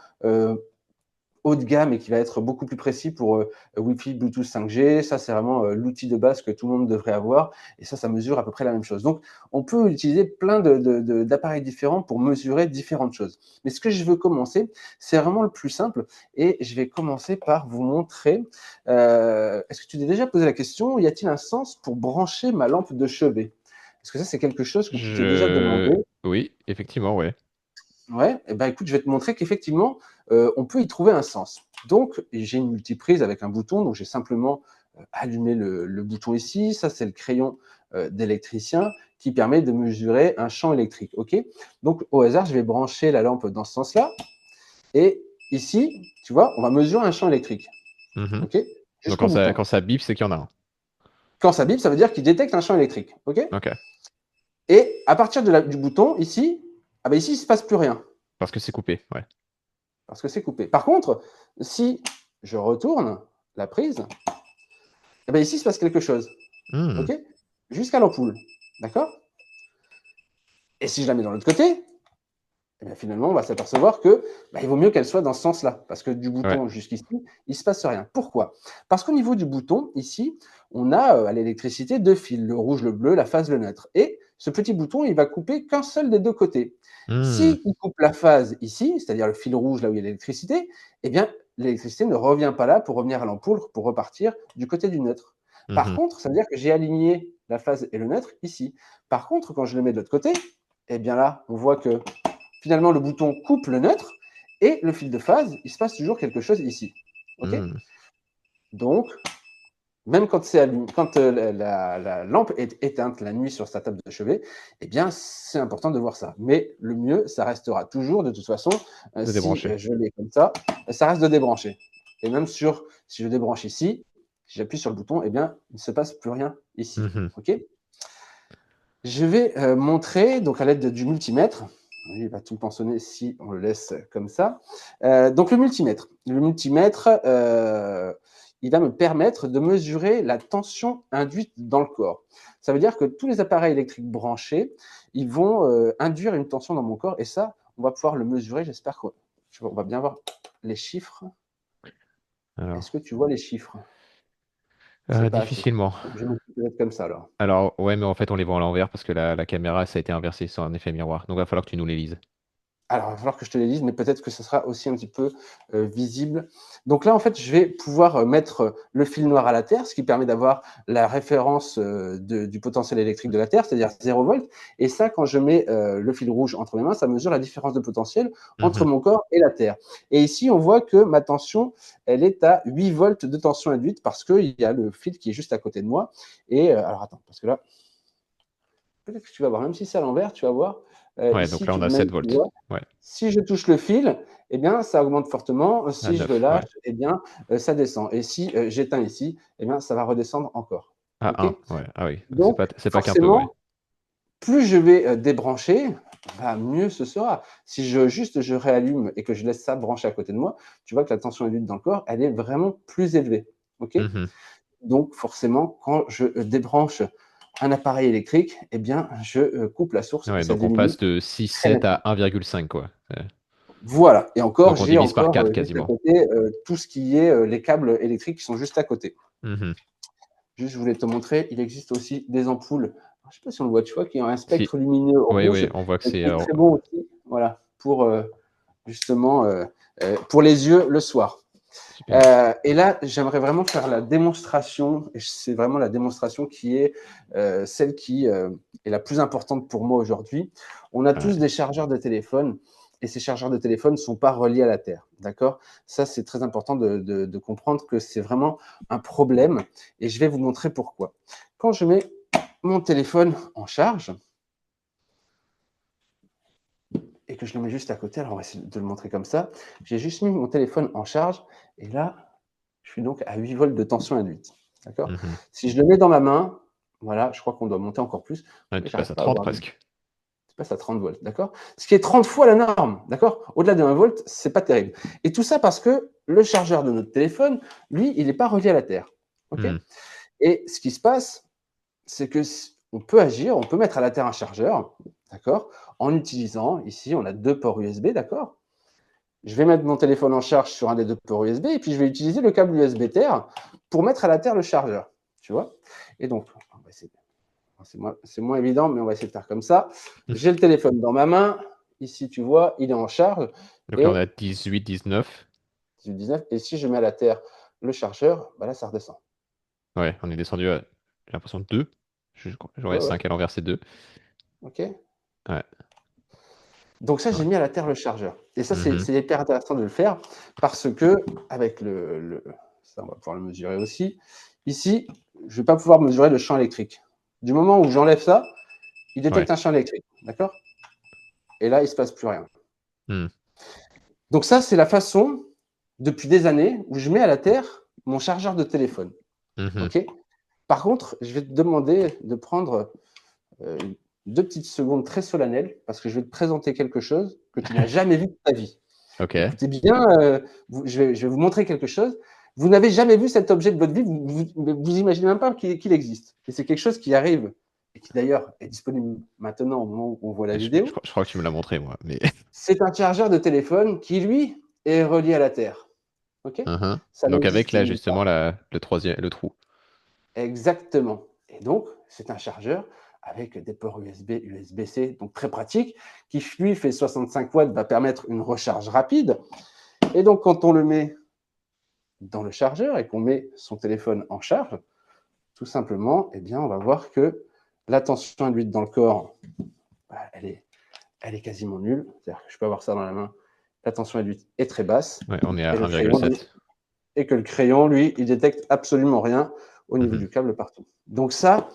S2: haut de gamme et qui va être beaucoup plus précis pour Wi-Fi, Bluetooth 5G. Ça, c'est vraiment l'outil de base que tout le monde devrait avoir. Et ça mesure à peu près la même chose. Donc, on peut utiliser plein d'appareils différents pour mesurer différentes choses. Mais ce que je veux commencer, c'est vraiment le plus simple. Et je vais commencer par vous montrer. Est-ce que tu t'es déjà posé la question, y a-t-il un sens pour brancher ma lampe de chevet? Est-ce que ça, c'est quelque chose que tu t'es déjà demandé?
S1: Oui, effectivement, ouais.
S2: Ouais, et ben écoute, je vais te montrer qu'effectivement, on peut y trouver un sens. Donc, j'ai une multiprise avec un bouton, donc j'ai simplement allumé le bouton ici. Ça, c'est le crayon d'électricien qui permet de mesurer un champ électrique. OK? Donc, au hasard, je vais brancher la lampe dans ce sens-là. Et ici, tu vois, on va mesurer un champ électrique.
S1: Mhm.
S2: OK?
S1: Donc
S2: Jusqu'au bouton.
S1: quand ça bip, c'est qu'il y en a un.
S2: Quand ça bip, ça veut dire qu'il détecte un champ électrique. OK?
S1: Ok.
S2: Et à partir du bouton, ici, ah ben ici, il ne se passe plus rien.
S1: Parce que c'est coupé, ouais.
S2: Parce que c'est coupé. Par contre, si je retourne la prise, eh bien ici, il se passe quelque chose.
S1: Hmm.
S2: OK? Jusqu'à l'ampoule. D'accord? Et si je la mets dans l'autre côté, eh bien finalement, on va s'apercevoir que bah, il vaut mieux qu'elle soit dans ce sens-là. Parce que du
S1: Ouais.
S2: bouton jusqu'ici, il ne se passe rien. Pourquoi? Parce qu'au niveau du bouton, ici, on a à l'électricité deux fils, le rouge, le bleu, la phase, le neutre. Et ce petit bouton, il va couper qu'un seul des deux côtés.
S1: Hmm.
S2: S'il coupe la phase ici, c'est-à-dire le fil rouge là où il y a l'électricité, eh bien l'électricité ne revient pas là pour revenir à l'ampoule, pour repartir du côté du neutre. Par
S1: Mhm.
S2: contre, ça veut dire que j'ai aligné la phase et le neutre ici. Par contre, quand je le mets de l'autre côté, eh bien là, on voit que finalement, le bouton coupe le neutre et le fil de phase, il se passe toujours quelque chose ici. OK?
S1: Mhm.
S2: Donc, même quand, quand la lampe est éteinte la nuit sur sa table de chevet, eh bien, c'est important de voir ça. Mais le mieux, ça restera toujours, de toute façon,
S1: De
S2: si
S1: débrancher.
S2: je l'ai comme ça reste de débrancher. Et même si je débranche ici, si j'appuie sur le bouton, eh bien, il ne se passe plus rien ici.
S1: Mhm.
S2: OK? Je vais montrer, donc à l'aide du multimètre, il va tout le temps sonner si on le laisse comme ça. Donc le multimètre, il va me permettre de mesurer la tension induite dans le corps. Ça veut dire que tous les appareils électriques branchés, ils vont induire une tension dans mon corps et ça, on va pouvoir le mesurer. J'espère qu'on va bien voir les chiffres. Est-ce
S1: Alors,
S2: que tu vois les chiffres? C'est pas assez.
S1: difficilement.
S2: Je vais peut-être comme ça alors.
S1: Alors, ouais, mais en fait, on les voit à l'envers parce que la caméra, ça a été inversé sur un effet miroir. Donc, il va falloir que tu nous les lises.
S2: Alors, il va falloir que je te les lise, mais peut-être que ce sera aussi un petit peu visible. Donc là, en fait, je vais pouvoir mettre le fil noir à la Terre, ce qui permet d'avoir la référence du potentiel électrique de la Terre, c'est-à-dire 0 volts. Et ça, quand je mets le fil rouge entre mes mains, ça mesure la différence de potentiel entre
S1: Mhm.
S2: mon corps et la Terre. Et ici, on voit que ma tension, elle est à 8 volts de tension induite parce qu'il y a le fil qui est juste à côté de moi. Et alors, attends, parce que là, peut-être que tu vas voir, même si c'est à l'envers, tu vas voir.
S1: Ouais, donc
S2: Ici,
S1: là, on
S2: tu,
S1: a
S2: même,
S1: 7
S2: tu
S1: volts.
S2: vois,
S1: Ouais,
S2: si je touche le fil, eh bien, ça augmente fortement.
S1: à
S2: Si je le
S1: 9.
S2: lâche,
S1: Ouais.
S2: eh bien, ça descend. Et si j'éteins ici, eh bien, ça va redescendre encore.
S1: À
S2: OK?
S1: 1. Ouais. Ah oui, donc
S2: Donc,
S1: c'est pas qu'un peu, ouais.
S2: forcément, plus je vais débrancher, bah, mieux ce sera. Si je réallume et que je laisse ça brancher à côté de moi, tu vois que la tension induite dans le corps, elle est vraiment plus élevée. OK?
S1: Mhm.
S2: Donc, forcément, quand je débranche un appareil électrique, eh bien, je coupe la source et
S1: Ouais,
S2: ça
S1: donc on
S2: diminue
S1: passe de six
S2: très
S1: sept
S2: nettement.
S1: à 1,5, quoi.
S2: Voilà, et encore,
S1: Donc on
S2: j'ai
S1: divise par
S2: encore
S1: 4
S2: juste à
S1: quasiment.
S2: côté tout ce qui est les câbles électriques qui sont juste à côté.
S1: Mhm.
S2: Juste, je voulais te montrer, il existe aussi des ampoules, je ne sais pas si on le voit, tu vois, qui ont un
S1: Si.
S2: spectre lumineux
S1: Oui,
S2: rouge
S1: oui, on voit que c'est.
S2: qui est très bon aussi, voilà, pour justement pour les yeux le soir.
S1: Super.
S2: Et là, j'aimerais vraiment faire la démonstration, et c'est vraiment la démonstration qui est celle qui est la plus importante pour moi aujourd'hui. On a tous
S1: Ouais.
S2: des chargeurs de téléphone, et ces chargeurs de téléphone ne sont pas reliés à la Terre, d'accord? Ça, c'est très important de comprendre que c'est vraiment un problème, et je vais vous montrer pourquoi. Quand je mets mon téléphone en charge, et que je le mets juste à côté, alors on va essayer de le montrer comme ça, j'ai juste mis mon téléphone en charge, et là, je suis donc à 8 volts de tension induite. D'accord?
S1: Mhm.
S2: Si je le mets dans ma main, voilà, je crois qu'on doit monter encore plus,
S1: Ouais,
S2: mais
S1: tu passes
S2: j'arrive
S1: à
S2: pas à
S1: 30
S2: voir.
S1: presque.
S2: Je passe à 30 volts, d'accord? Ce qui est 30 fois la norme, d'accord? Au-delà de 1 volt, c'est pas terrible. Et tout ça parce que le chargeur de notre téléphone, lui, il n'est pas relié à la Terre. OK?
S1: Mhm.
S2: Et ce qui se passe, c'est que on peut agir, on peut mettre à la Terre un chargeur, d'accord? En utilisant, ici, on a deux ports USB, d'accord? Je vais mettre mon téléphone en charge sur un des deux ports USB et puis je vais utiliser le câble USB Terre pour mettre à la terre le chargeur. Tu vois? Et donc, on va essayer, c'est moins évident, mais on va essayer de faire comme ça. J'ai le téléphone dans ma main. Ici, tu vois, il est en charge.
S1: Donc là, on
S2: Et
S1: a 18, 19.
S2: 19. Et si je mets à la terre le chargeur, bah là, ça redescend.
S1: Ouais, on est descendu à, j'ai l'impression, 2.
S2: Ouais,
S1: J'aurais
S2: ouais.
S1: 5 à l'envers, c'est 2.
S2: OK.
S1: Ouais.
S2: Donc ça,
S1: Ouais.
S2: j'ai mis à la terre le chargeur. Et ça,
S1: Mhm.
S2: c'est hyper intéressant de le faire parce que avec ça, on va pouvoir le mesurer aussi. Ici, je ne vais pas pouvoir mesurer le champ électrique. Du moment où j'enlève ça, il
S1: Ouais.
S2: détecte un champ électrique. D'accord? Et là, il ne se passe plus rien.
S1: Mhm.
S2: Donc ça, c'est la façon, depuis des années, où je mets à la terre mon chargeur de téléphone.
S1: Mhm.
S2: OK? Par contre, je vais te demander de prendre euh, 2 petites secondes très solennelles parce que je vais te présenter quelque chose que tu n'as jamais vu de ta vie.
S1: Ok.
S2: Écoutez bien, je vais vous montrer quelque chose. Vous n'avez jamais vu cet objet de votre vie, vous imaginez même pas qu'il existe. Et c'est quelque chose qui arrive et qui d'ailleurs est disponible maintenant au moment où on voit la vidéo.
S1: Je crois que tu me l'as montré, moi. Mais.
S2: C'est un chargeur de téléphone qui, lui, est relié à la Terre. OK?
S1: Mhm.
S2: Ça
S1: Donc avec
S2: n'existe
S1: là,
S2: nulle part.
S1: justement, le troisième, le trou.
S2: Exactement. Et donc, c'est un chargeur avec des ports USB, USB-C, donc très pratique, qui lui fait 65 watts, va permettre une recharge rapide. Et donc, quand on le met dans le chargeur et qu'on met son téléphone en charge, tout simplement, eh bien, on va voir que la tension induite dans le corps, bah, elle est quasiment nulle. C'est-à-dire que je peux avoir ça dans la main, la tension induite est très basse,
S1: Ouais, on est à
S2: et le crayon, lui,
S1: 1,7.
S2: et que le crayon, lui, il détecte absolument rien au niveau
S1: Mhm.
S2: du câble partout. Donc ça,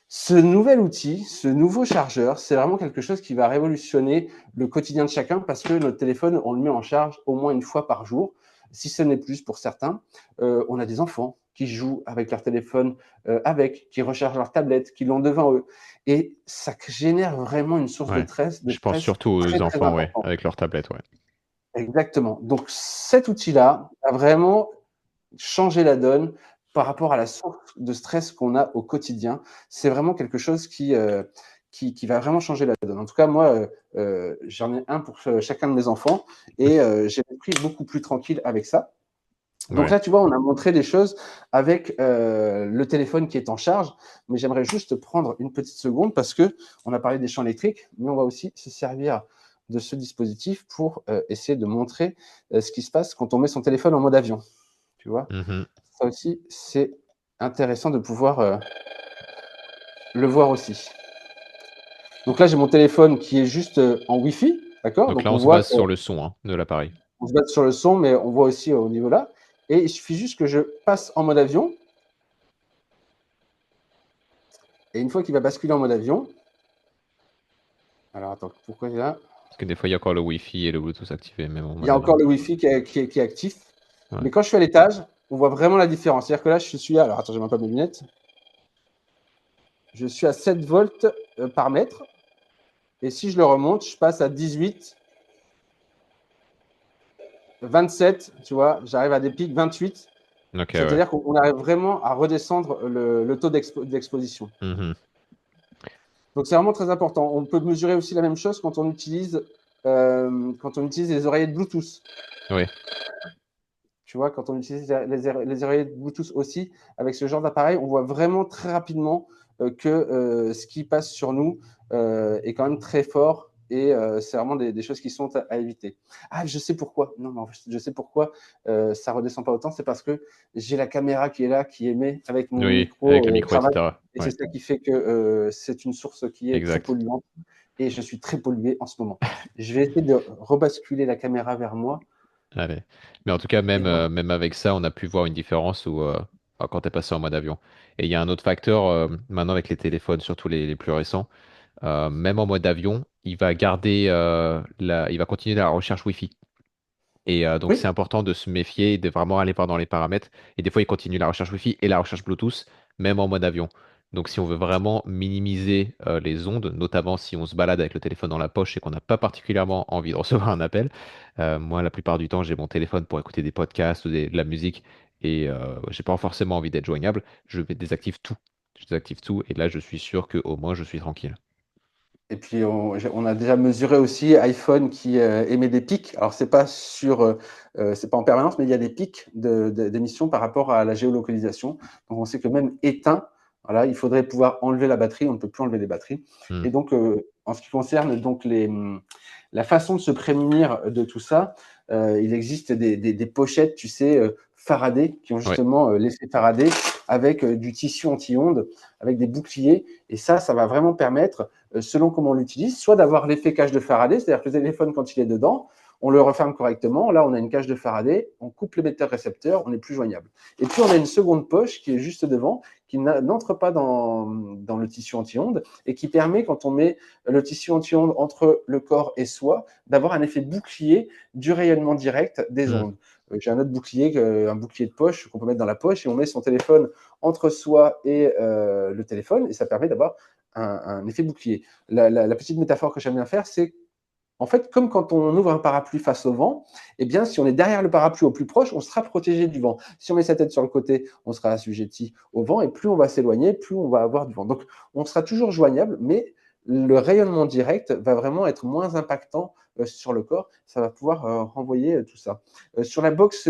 S2: ce nouvel outil, ce nouveau chargeur, c'est vraiment quelque chose qui va révolutionner le quotidien de chacun parce que notre téléphone, on le met en charge au moins une fois par jour, si ce n'est plus pour certains. On a des enfants qui jouent avec leur téléphone, qui rechargent leur tablette, qui l'ont devant eux. Et ça génère vraiment une source
S1: Ouais.
S2: de
S1: Je pense
S2: stress
S1: surtout aux
S2: très, très
S1: enfants, ouais,
S2: importante.
S1: avec leur tablette, ouais.
S2: Exactement. Donc cet outil-là a vraiment changer la donne par rapport à la source de stress qu'on a au quotidien. C'est vraiment quelque chose qui va vraiment changer la donne. En tout cas, moi, j'en ai un pour chacun de mes enfants et j'ai pris beaucoup plus tranquille avec ça. Donc
S1: Ouais.
S2: là, tu vois, on a montré des choses avec le téléphone qui est en charge, mais j'aimerais juste prendre une petite seconde parce que on a parlé des champs électriques, mais on va aussi se servir de ce dispositif pour essayer de montrer ce qui se passe quand on met son téléphone en mode avion. Tu vois?
S1: Mhm.
S2: Ça aussi, c'est intéressant de pouvoir, le voir aussi. Donc là, j'ai mon téléphone qui est juste, en Wi-Fi, d'accord?
S1: Donc
S2: Donc
S1: là,
S2: on
S1: on se
S2: voit
S1: base
S2: qu'on
S1: sur le son, hein, de l'appareil.
S2: se base sur le son, mais on voit aussi au niveau là et il suffit juste que je passe en mode avion et une fois qu'il va basculer en mode avion, alors attends, pourquoi il y a
S1: Parce que des fois, il y a encore le Wi-Fi et le Bluetooth activés, même en
S2: il y
S1: mode
S2: a encore
S1: avion.
S2: le Wi-Fi qui est actif,
S1: Ouais.
S2: mais quand je suis à l'étage, on voit vraiment la différence. C'est-à-dire que là, je suis à alors attends, j'ai même pas mes lunettes. Je suis à 7 volts, par mètre et si je le remonte, je passe à 18, 27, tu vois, j'arrive à des pics 28.
S1: Ok, ouais.
S2: C'est-à-dire qu'on arrive vraiment à redescendre le taux d'exposition.
S1: Mhm.
S2: Donc c'est vraiment très important. On peut mesurer aussi la même chose quand on utilise les oreillettes Bluetooth.
S1: Ouais.
S2: Tu vois, quand on utilise les oreillettes Bluetooth aussi, avec ce genre d'appareil, on voit vraiment très rapidement que ce qui passe sur nous est quand même très fort et c'est vraiment des choses qui sont à éviter. Ah, je sais pourquoi. Non, non, je sais pourquoi ça redescend pas autant. C'est parce que j'ai la caméra qui est là, qui émet avec mon
S1: Oui, avec le
S2: micro
S1: micro,
S2: cravate.
S1: etc.
S2: Et c'est
S1: Ouais,
S2: ça qui fait que c'est une source qui est très
S1: exact.
S2: polluante. Et je suis très pollué en ce moment. Je vais essayer de rebasculer la caméra vers moi.
S1: Allez. Mais en tout cas,
S2: Et voilà.
S1: même avec ça, on a pu voir une différence quand tu es passé en mode avion. Et il y a un autre facteur, maintenant avec les téléphones, surtout les plus récents, même en mode avion, il va continuer la recherche Wi-Fi. Et donc,
S2: Oui,
S1: c'est important de se méfier et de vraiment aller voir dans les paramètres. Et des fois, il continue la recherche Wi-Fi et la recherche Bluetooth, même en mode avion. Donc, si on veut vraiment minimiser les ondes, notamment si on se balade avec le téléphone dans la poche et qu'on n'a pas particulièrement envie de recevoir un appel, moi, la plupart du temps, j'ai mon téléphone pour écouter des podcasts ou de la musique et j'ai pas forcément envie d'être joignable. Je désactive tout. Je désactive tout et là, je suis sûr qu'au moins, je suis tranquille.
S2: et puis on a déjà mesuré aussi iPhone qui émet des pics. Alors c'est pas en permanence, mais il y a des pics d'émission par rapport à la géolocalisation. Donc on sait que même éteint, voilà, il faudrait pouvoir enlever la batterie. On ne peut plus enlever les batteries.
S1: Hmm.
S2: Et donc en ce qui concerne donc la façon de se prémunir de tout ça, il existe des pochettes, tu sais, Faraday, qui ont
S1: Ouais.
S2: justement l'effet Faraday avec du tissu anti-ondes, avec des boucliers. Et ça va vraiment permettre selon comment on l'utilise, soit d'avoir l'effet cage de Faraday, c'est-à-dire que le téléphone, quand il est dedans, on le referme correctement. Là, on a une cage de Faraday, on coupe l'émetteur-récepteur, on n'est plus joignable. Et puis, on a une seconde poche qui est juste devant, qui n'entre pas dans le tissu anti-ondes et qui permet, quand on met le tissu anti-ondes entre le corps et soi, d'avoir un effet bouclier du rayonnement direct des
S1: Hmm.
S2: ondes. J'ai un autre bouclier, un bouclier de poche qu'on peut mettre dans la poche et on met son téléphone entre soi et le téléphone et ça permet d'avoir un effet bouclier. La petite métaphore que j'aime bien faire, c'est en fait comme quand on ouvre un parapluie face au vent, eh bien si on est derrière le parapluie au plus proche, on sera protégé du vent. Si on met sa tête sur le côté, on sera assujetti au vent et plus on va s'éloigner, plus on va avoir du vent. Donc on sera toujours joignable, mais le rayonnement direct va vraiment être moins impactant sur le corps. Ça va pouvoir renvoyer tout ça. Sur la box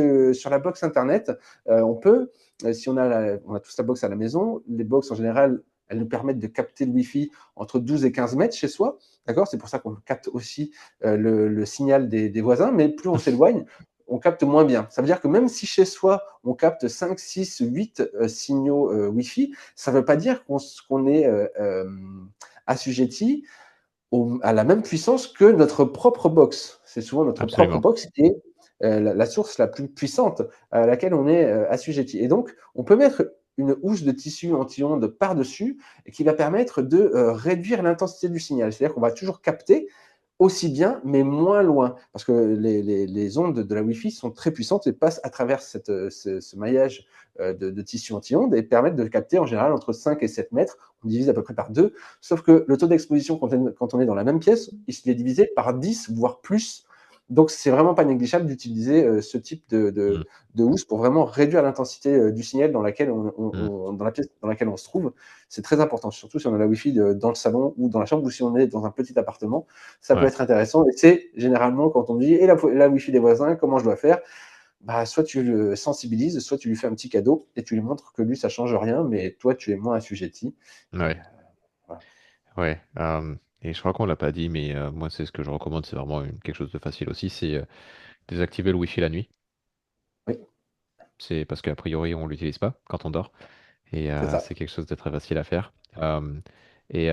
S2: internet, on peut, si on a tous la box à la maison, les box en général, elles nous permettent de capter le Wi-Fi entre 12 et 15 mètres chez soi. D'accord. C'est pour ça qu'on capte aussi le signal des voisins, mais plus on s'éloigne, on capte moins bien. Ça veut dire que même si chez soi, on capte 5, 6, 8 signaux Wi-Fi, ça ne veut pas dire qu'on est assujetti à la même puissance que notre propre box. C'est souvent notre propre
S1: Absolument.
S2: box qui est la source la plus puissante à laquelle on est assujetti. Et donc, on peut mettre une housse de tissu anti-ondes par-dessus qui va permettre de réduire l'intensité du signal. C'est-à-dire qu'on va toujours capter aussi bien, mais moins loin. Parce que les ondes de la Wi-Fi sont très puissantes et passent à travers ce maillage de tissu anti-ondes et permettent de capter en général entre 5 et 7 mètres. On divise à peu près par 2. Sauf que le taux d'exposition, quand on est dans la même pièce, il est divisé par 10, voire plus. Donc, c'est vraiment pas négligeable d'utiliser ce type
S1: Mm.
S2: de housse pour vraiment réduire l'intensité du signal dans laquelle
S1: Mm.
S2: dans la pièce dans laquelle on se trouve. C'est très important, surtout si on a la Wi-Fi dans le salon ou dans la chambre ou si on est dans un petit appartement. Ça peut
S1: Ouais.
S2: être intéressant. Et c'est généralement quand on dit et la Wi-Fi des voisins, comment je dois faire? Bah, soit tu le sensibilises, soit tu lui fais un petit cadeau et tu lui montres que lui, ça change rien, mais toi, tu es moins assujetti. Et
S1: Ouais.
S2: voilà.
S1: Ouais. Et je crois qu'on l'a pas dit, mais moi, c'est ce que je recommande. C'est vraiment quelque chose de facile aussi. C'est désactiver le Wi-Fi la nuit.
S2: Oui,
S1: C'est parce qu'a priori, on l'utilise pas quand on dort. Et
S2: c'est ça.
S1: c'est quelque chose de très facile à faire. Et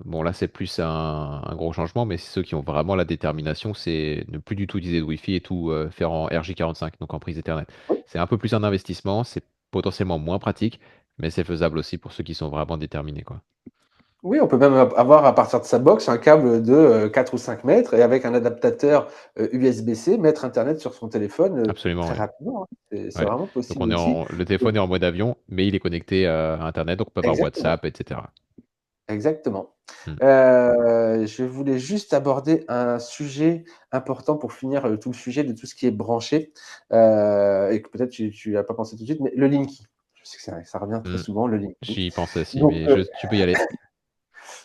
S1: bon, là, c'est plus un gros changement, mais ceux qui ont vraiment la détermination, c'est ne plus du tout utiliser de Wi-Fi et tout faire en RJ45, donc en prise Ethernet.
S2: Oui.
S1: C'est un peu plus un investissement, c'est potentiellement moins pratique, mais c'est faisable aussi pour ceux qui sont vraiment déterminés, quoi.
S2: Oui, on peut même avoir à partir de sa box un câble de 4 ou 5 mètres et avec un adaptateur USB-C, mettre Internet sur son téléphone
S1: Absolument,
S2: très
S1: ouais.
S2: rapidement, hein. C'est
S1: Ouais.
S2: vraiment
S1: Donc
S2: possible aussi.
S1: le téléphone est en mode avion, mais il est connecté à Internet, donc on peut avoir
S2: Exactement.
S1: WhatsApp, etc.
S2: Exactement.
S1: Hmm.
S2: Je voulais juste aborder un sujet important pour finir, tout le sujet de tout ce qui est branché, et que peut-être tu as pas pensé tout de suite, mais le Linky. Je sais que ça revient très
S1: Hmm.
S2: souvent, le Linky.
S1: J'y pensais aussi,
S2: Donc
S1: mais
S2: heu,
S1: tu peux y aller.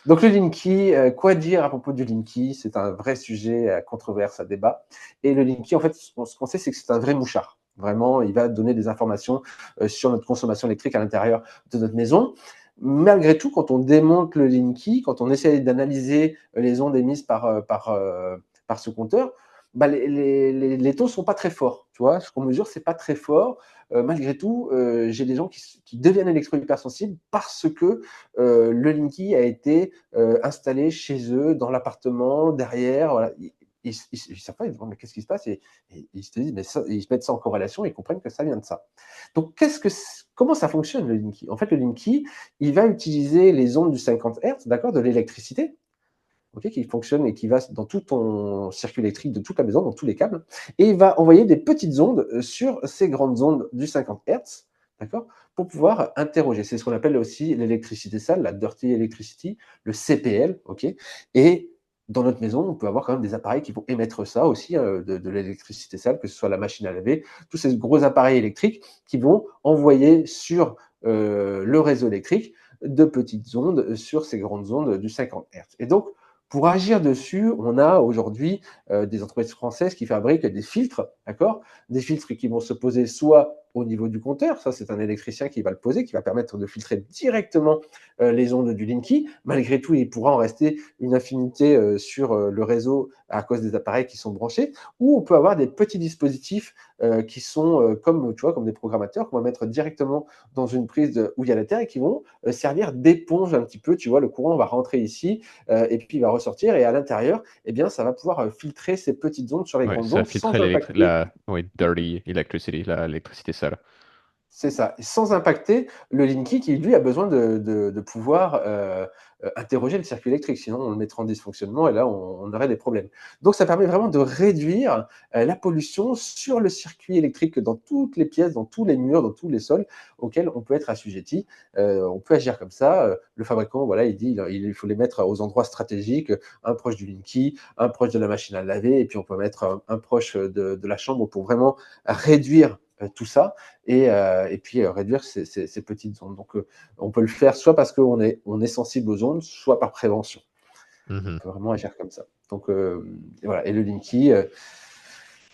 S2: donc le Linky, quoi dire à propos du Linky? C'est un vrai sujet à controverse, à débat et le Linky, en fait, ce qu'on sait, c'est que c'est un vrai mouchard. Vraiment, il va donner des informations, sur notre consommation électrique à l'intérieur de notre maison. Malgré tout, quand on démonte le Linky, quand on essaie d'analyser les ondes émises par ce compteur, bah, les taux sont pas très forts, tu vois? Ce qu'on mesure, c'est pas très fort. Malgré tout, j'ai des gens qui deviennent électro-hypersensibles parce que, le Linky a été, installé chez eux, dans l'appartement, derrière, voilà. Ils savent pas, ils se demandent: «Mais qu'est-ce qui se passe?» et ils se disent: «Mais ça», ils se mettent ça en corrélation et ils comprennent que ça vient de ça. Donc comment ça fonctionne le Linky? En fait, le Linky, il va utiliser les ondes du 50 Hertz, d'accord, de l'électricité, OK, qui fonctionne et qui va dans tout ton circuit électrique de toute la maison, dans tous les câbles, et il va envoyer des petites ondes sur ces grandes ondes du 50 Hertz, d'accord, pour pouvoir interroger. C'est ce qu'on appelle aussi l'électricité sale, la dirty electricity, le CPL, OK, et dans notre maison, on peut avoir quand même des appareils qui vont émettre ça aussi, de l'électricité sale, que ce soit la machine à laver, tous ces gros appareils électriques qui vont envoyer sur le réseau électrique de petites ondes sur ces grandes ondes du 50 Hertz. Et donc, pour agir dessus, on a aujourd'hui des entreprises françaises qui fabriquent des filtres, d'accord? Des filtres qui vont se poser soit au niveau du compteur, ça c'est un électricien qui va le poser, qui va permettre de filtrer directement les ondes du Linky. Malgré tout, il pourra en rester une infinité sur le réseau à cause des appareils qui sont branchés. Ou on peut avoir des petits dispositifs qui sont comme, tu vois, comme des programmateurs qu'on va mettre directement dans une prise où il y a la terre et qui vont servir d'éponge un petit peu. Tu vois, le courant va rentrer ici et puis il va ressortir. Et à l'intérieur, eh bien, ça va pouvoir filtrer ces petites ondes sur les
S1: Ouais,
S2: grandes
S1: ça
S2: ondes
S1: filtrerait
S2: sans impacter.
S1: oui, dirty electricity, l'électricité sale.
S2: C'est ça, sans impacter le Linky qui, lui, a besoin de pouvoir interroger le circuit électrique. Sinon, on le mettrait en dysfonctionnement et là, on aurait des problèmes. Donc, ça permet vraiment de réduire la pollution sur le circuit électrique dans toutes les pièces, dans tous les murs, dans tous les sols auxquels on peut être assujetti. On peut agir comme ça. Le fabricant, voilà, il dit il faut les mettre aux endroits stratégiques, un proche du Linky, un proche de la machine à laver, et puis on peut mettre un proche de la chambre pour vraiment réduire tout ça et puis réduire ces petites ondes. Donc, on peut le faire soit parce on est sensible aux ondes, soit par prévention. On
S1: Mhm.
S2: peut vraiment agir comme ça. Donc, et voilà. Et le Linky,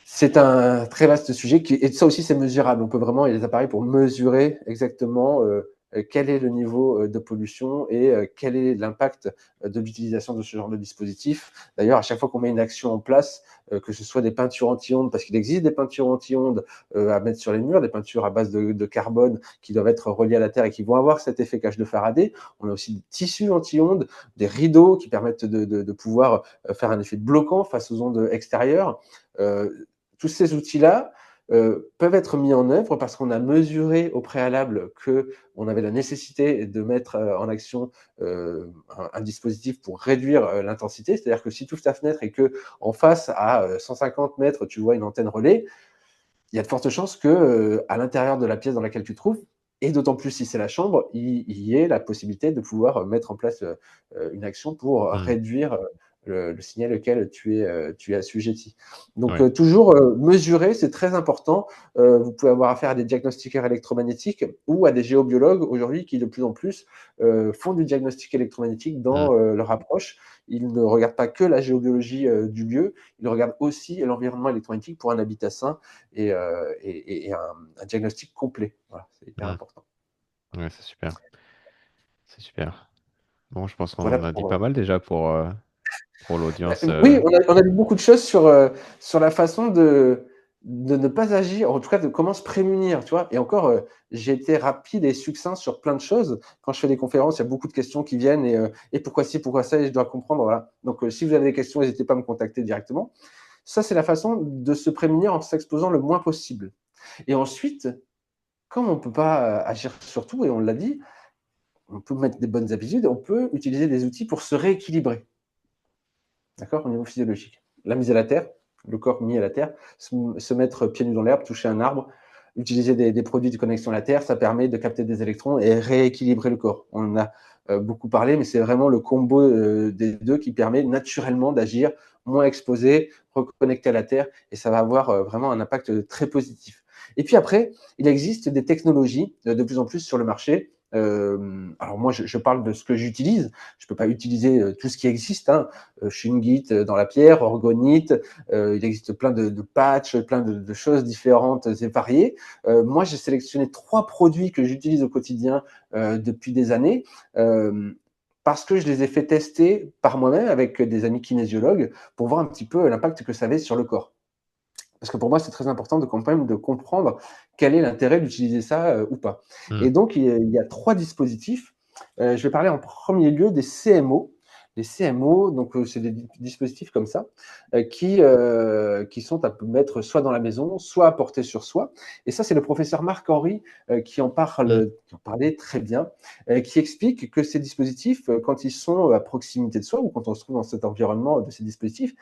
S2: c'est un très vaste sujet et ça aussi, c'est mesurable. On peut vraiment, il y a des appareils pour mesurer exactement quel est le niveau de pollution et quel est l'impact de l'utilisation de ce genre de dispositif. D'ailleurs, à chaque fois qu'on met une action en place, que ce soit des peintures anti-ondes, parce qu'il existe des peintures anti-ondes à mettre sur les murs, des peintures à base de carbone qui doivent être reliées à la Terre et qui vont avoir cet effet cage de Faraday. On a aussi des tissus anti-ondes, des rideaux qui permettent de pouvoir faire un effet bloquant face aux ondes extérieures. Tous ces outils-là peuvent être mis en œuvre parce qu'on a mesuré au préalable qu'on avait la nécessité de mettre en action un dispositif pour réduire l'intensité. C'est-à-dire que si tu ouvres ta fenêtre et que en face, à 150 mètres, tu vois une antenne relais, il y a de fortes chances que à l'intérieur de la pièce dans laquelle tu te trouves, et d'autant plus si c'est la chambre, il y ait la possibilité de pouvoir mettre en place une action pour
S1: Hmm.
S2: réduire le signal auquel tu es assujetti. Donc
S1: Ouais.
S2: toujours mesurer, c'est très important. Vous pouvez avoir affaire à des diagnostiqueurs électromagnétiques ou à des géobiologues aujourd'hui qui de plus en plus font du diagnostic électromagnétique
S1: Hmm.
S2: dans leur approche. Ils ne regardent pas que la géobiologie du lieu, ils regardent aussi l'environnement électromagnétique pour un habitat sain et un diagnostic complet. Voilà, c'est hyper
S1: Hmm.
S2: important.
S1: Ouais, c'est super. C'est super. Bon, je pense qu'on
S2: Voilà
S1: en a dit
S2: pour,
S1: pas mal déjà pour l'audience.
S2: oui, on a dit beaucoup de choses sur la façon de ne pas agir, en tout cas de comment se prémunir, tu vois. Et encore, j'ai été rapide et succinct sur plein de choses. Quand je fais des conférences, il y a beaucoup de questions qui viennent et pourquoi ci, pourquoi ça, et je dois comprendre. Voilà. Donc, si vous avez des questions, n'hésitez pas à me contacter directement. Ça, c'est la façon de se prémunir en s'exposant le moins possible. Et ensuite, comme on ne peut pas agir sur tout, et on l'a dit, on peut mettre des bonnes habitudes, on peut utiliser des outils pour se rééquilibrer, d'accord, au niveau physiologique. La mise à la terre, le corps mis à la terre, se mettre pieds nus dans l'herbe, toucher un arbre, utiliser des produits de connexion à la terre, ça permet de capter des électrons et rééquilibrer le corps. On en a beaucoup parlé, mais c'est vraiment le combo des deux qui permet naturellement d'agir moins exposé, reconnecté à la terre, et ça va avoir vraiment un impact très positif. Et puis après, il existe des technologies de plus en plus sur le marché. Alors moi, je parle de ce que j'utilise. Je ne peux pas utiliser tout ce qui existe. Hein. Shingit dans la pierre, orgonite. Il existe plein de patchs, plein de choses différentes et variées. Moi, j'ai sélectionné 3 produits que j'utilise au quotidien depuis des années. Parce que je les ai fait tester par moi-même avec des amis kinésiologues pour voir un petit peu l'impact que ça avait sur le corps. Parce que pour moi, c'est très important de, quand même, de comprendre quel est l'intérêt d'utiliser ça ou pas.
S1: Hmm.
S2: Et donc, il y a 3 dispositifs. Je vais parler en premier lieu des CMO. Les CMO, donc c'est des dispositifs comme ça, qui sont à mettre soit dans la maison, soit à porter sur soi. Et ça, c'est le professeur Marc-Henri
S1: Hmm.
S2: qui en parlait très bien, qui explique que ces dispositifs, quand ils sont à proximité de soi ou quand on se trouve dans cet environnement de ces dispositifs,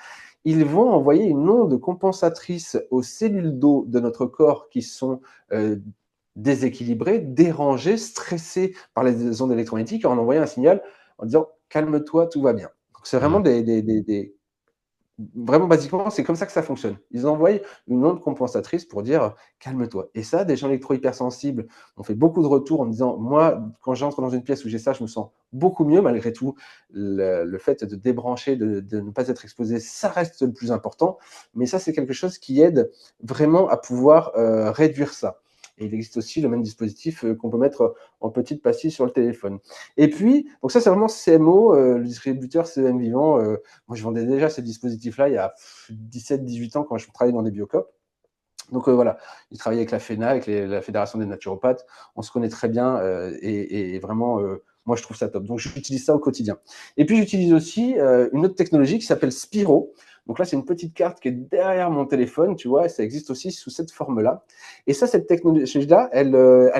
S2: ils vont envoyer une onde compensatrice aux cellules d'eau de notre corps qui sont déséquilibrées, dérangées, stressées par les ondes électromagnétiques, en envoyant un signal en disant calme-toi, tout va bien. Donc c'est vraiment
S1: Hmm.
S2: vraiment basiquement, c'est comme ça que ça fonctionne. Ils envoient une onde compensatrice pour dire calme-toi. Et ça, des gens électro-hypersensibles ont fait beaucoup de retours en me disant moi, quand j'entre dans une pièce où j'ai ça, je me sens beaucoup mieux malgré tout. Le fait de débrancher, de ne pas être exposé, ça reste le plus important. Mais ça, c'est quelque chose qui aide vraiment à pouvoir réduire ça. Et il existe aussi le même dispositif qu'on peut mettre en petite pastille sur le téléphone. Et puis, donc ça, c'est vraiment CMO, le distributeur CM Vivant. Moi, je vendais déjà ces dispositifs-là il y a 17-18 ans quand je travaillais dans des biocops. Donc voilà, il travaillait avec la FENA, avec la Fédération des naturopathes. On se connaît très bien et vraiment, moi, je trouve ça top. Donc j'utilise ça au quotidien. Et puis j'utilise aussi une autre technologie qui s'appelle Spiro. Donc là, c'est une petite carte qui est derrière mon téléphone, tu vois, et ça existe aussi sous cette forme-là. Et ça, cette technologie-là, elle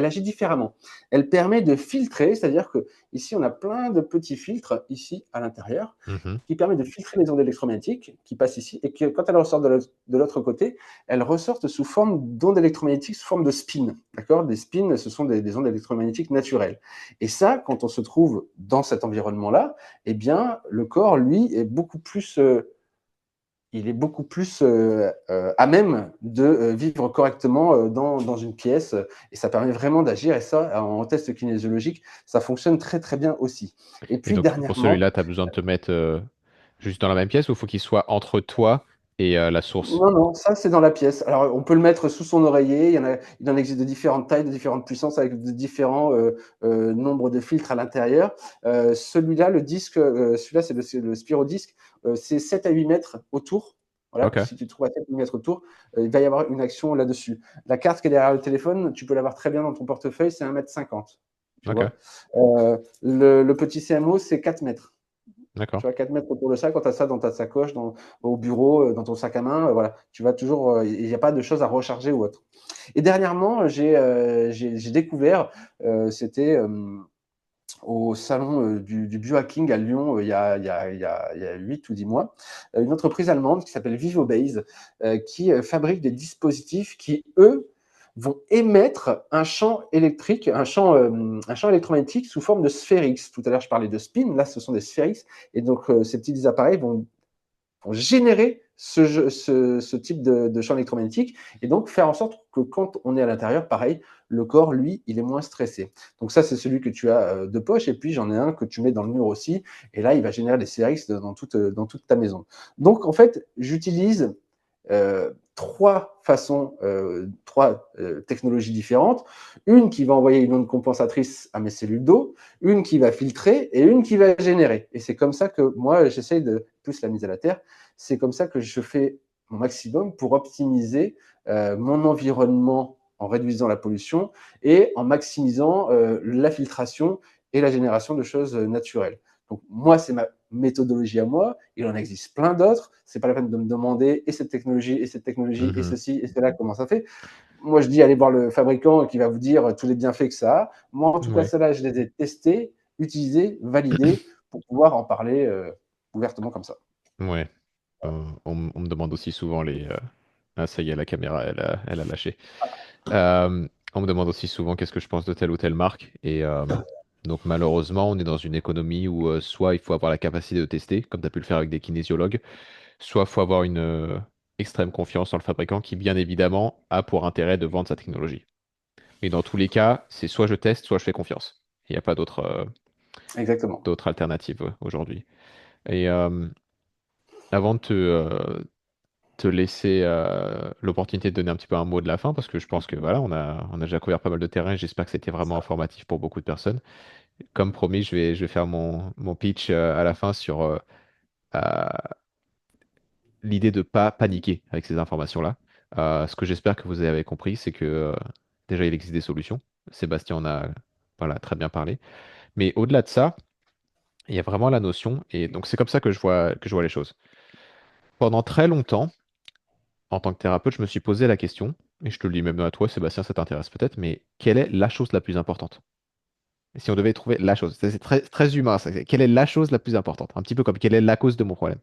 S2: agit différemment. Elle permet de filtrer, c'est-à-dire que ici, on a plein de petits filtres ici à l'intérieur
S1: Mhm.
S2: qui permet de filtrer les ondes électromagnétiques qui passent ici et que quand elles ressortent de l'autre côté, elles ressortent sous forme d'ondes électromagnétiques, sous forme de spin. D'accord. Des spins, ce sont des ondes électromagnétiques naturelles. Et ça, quand on se trouve dans cet environnement-là, eh bien, le corps, lui, est beaucoup plus il est beaucoup plus à même de vivre correctement dans une pièce et ça permet vraiment d'agir et ça, en test kinésiologique, ça fonctionne très très bien aussi. Et
S1: Et
S2: puis
S1: donc, pour
S2: dernièrement,
S1: celui-là, tu as besoin de te mettre juste dans la même pièce ou faut qu'il soit entre toi Et la source.
S2: Non, non, ça c'est dans la pièce. Alors on peut le mettre sous son oreiller, il en existe de différentes tailles, de différentes puissances avec de différents nombres de filtres à l'intérieur. Celui-là, le disque, celui-là c'est le Spirodisc, c'est 7 à 8 mètres autour. Voilà,
S1: Ok,
S2: si tu trouves à 7 à 8 mètres autour, il va y avoir une action là-dessus. La carte qui est derrière le téléphone, tu peux l'avoir très bien dans ton portefeuille, c'est 1,50 m. Tu
S1: ok,
S2: vois. Le petit CMO, c'est 4 mètres.
S1: d'accord.
S2: Tu vois, 4 mètres autour de ça, quand tu as ça dans ta sacoche, au bureau, dans ton sac à main, voilà, tu vas toujours, il n'y a pas de choses à recharger ou autre. Et dernièrement, j'ai découvert, c'était au salon du biohacking à Lyon, il y a 8 ou 10 mois, une entreprise allemande qui s'appelle VivoBase, qui fabrique des dispositifs qui, eux, vont émettre un champ électrique, un champ électromagnétique sous forme de sphère X. Tout à l'heure, je parlais de spin, là, ce sont des sphères X. Et donc, ces petits appareils vont générer ce type de champ électromagnétique et donc faire en sorte que quand on est à l'intérieur, pareil, le corps, lui, il est moins stressé. Donc ça, c'est celui que tu as de poche et puis j'en ai un que tu mets dans le mur aussi et là, il va générer des CRX dans toute ta maison. Donc en fait, j'utilise trois technologies différentes. Une qui va envoyer une onde compensatrice à mes cellules d'eau, une qui va filtrer et une qui va générer. Et c'est comme ça que moi, j'essaye de plus la mise à la terre. C'est comme ça que je fais mon maximum pour optimiser mon environnement en réduisant la pollution et en maximisant la filtration et la génération de choses naturelles. Donc moi, c'est ma méthodologie à moi. Il en existe plein d'autres. C'est pas la peine de me demander et cette technologie, et
S1: Mhm.
S2: ceci, et cela, comment ça fait. Moi, je dis, allez voir le fabricant qui va vous dire tous les bienfaits que ça a. Moi, en tout cas,
S1: Ouais.
S2: cela, je les ai testés, utilisés, validés pour pouvoir en parler ouvertement comme ça.
S1: Ouais. On me demande aussi souvent Ah, ça y est, la caméra, elle a lâché. On me demande aussi souvent qu'est-ce que je pense de telle ou telle marque. Et donc malheureusement, on est dans une économie où soit il faut avoir la capacité de tester, comme tu as pu le faire avec des kinésiologues, soit il faut avoir une extrême confiance dans le fabricant qui, bien évidemment, a pour intérêt de vendre sa technologie. Et dans tous les cas, c'est soit je teste, soit je fais confiance. Il n'y a pas
S2: Exactement.
S1: d'autre alternative aujourd'hui. Et avant de te laisser l'opportunité de donner un petit peu un mot de la fin, parce que je pense que voilà, on a déjà couvert pas mal de terrain et j'espère que c'était vraiment informatif pour beaucoup de personnes. Comme promis, je vais faire mon pitch à la fin sur euh, l'idée de ne pas paniquer avec ces informations-là. Ce que j'espère que vous avez compris, c'est que déjà, il existe des solutions. Sébastien en a voilà, très bien parlé. Mais au-delà de ça, il y a vraiment la notion, et donc c'est comme ça que je vois les choses. Pendant très longtemps, en tant que thérapeute, je me suis posé la question, et je te le dis même à toi, Sébastien, ça t'intéresse peut-être, mais quelle est la chose la plus importante? Si on devait trouver la chose, c'est très, très humain, ça. Quelle est la chose la plus importante? Un petit peu comme quelle est la cause de mon problème?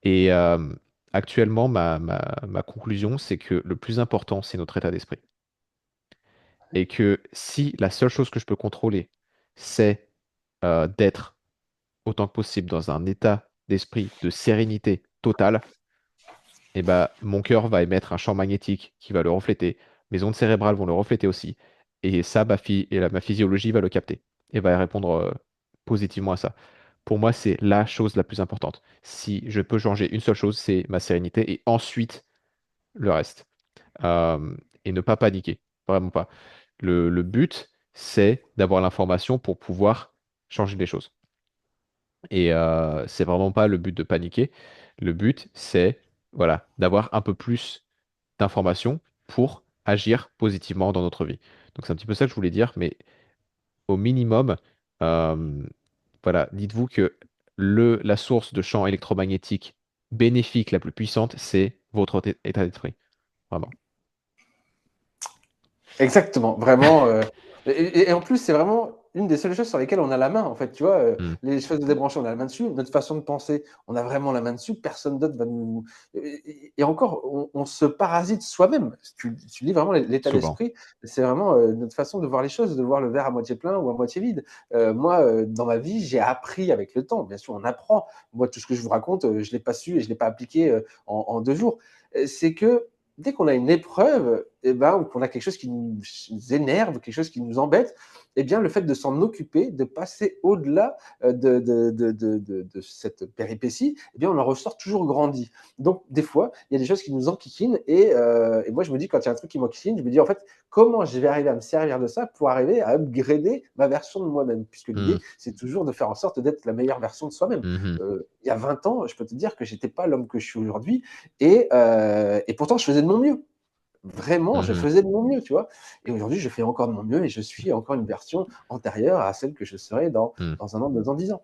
S1: Et actuellement, ma conclusion, c'est que le plus important, c'est notre état d'esprit. Et que si la seule chose que je peux contrôler, c'est d'être autant que possible dans un état d'esprit de sérénité totale, et ben, mon cœur va émettre un champ magnétique qui va le refléter, mes ondes cérébrales vont le refléter aussi, et ça, ma physiologie va le capter et va répondre positivement à ça. Pour moi, c'est la chose la plus importante. Si je peux changer une seule chose, c'est ma sérénité et ensuite le reste. Euh, et ne pas paniquer, vraiment pas. Le but, c'est d'avoir l'information pour pouvoir changer les choses. Et c'est vraiment pas le but de paniquer. Le but, c'est voilà, d'avoir un peu plus d'informations pour agir positivement dans notre vie. Donc c'est un petit peu ça que je voulais dire, mais au minimum, euh, voilà, dites-vous que la source de champ électromagnétique bénéfique la plus puissante, c'est votre état d'esprit. Vraiment.
S2: Exactement, vraiment. Et en plus, c'est vraiment une des seules choses sur lesquelles on a la main, en fait. Tu vois,
S1: Hmm.
S2: les choses débranchées, on a la main dessus. Notre façon de penser, on a vraiment la main dessus. Personne d'autre va nous. Et encore, on se parasite soi-même. Tu lis vraiment l'état
S1: Souvent.
S2: d'esprit. C'est vraiment notre façon de voir les choses, de voir le verre à moitié plein ou à moitié vide. Moi, dans ma vie, j'ai appris avec le temps. Bien sûr, on apprend. Moi, tout ce que je vous raconte, je ne l'ai pas su et je ne l'ai pas appliqué en 2 jours. C'est que dès qu'on a une épreuve, eh ben, ou qu'on a quelque chose qui nous énerve, quelque chose qui nous embête, eh bien, le fait de s'en occuper, de passer au-delà de cette péripétie, eh bien, on en ressort toujours grandi. Donc, des fois, il y a des choses qui nous enquiquinent et moi, je me dis, quand il y a un truc qui m'enquiquine, je me dis, en fait, comment je vais arriver à me servir de ça pour arriver à upgrader ma version de moi-même, puisque
S1: Mm.
S2: l'idée, c'est toujours de faire en sorte d'être la meilleure version de soi-même.
S1: Mhm.
S2: Il y a 20 ans, je peux te dire que j'étais pas l'homme que je suis aujourd'hui et pourtant, je faisais de mon mieux. Vraiment, je
S1: Mhm.
S2: faisais de mon mieux, tu vois. Et aujourd'hui, je fais encore de mon mieux et je suis encore une version antérieure à celle que je serai
S1: Mm.
S2: dans un an, 2 ans, 10 ans.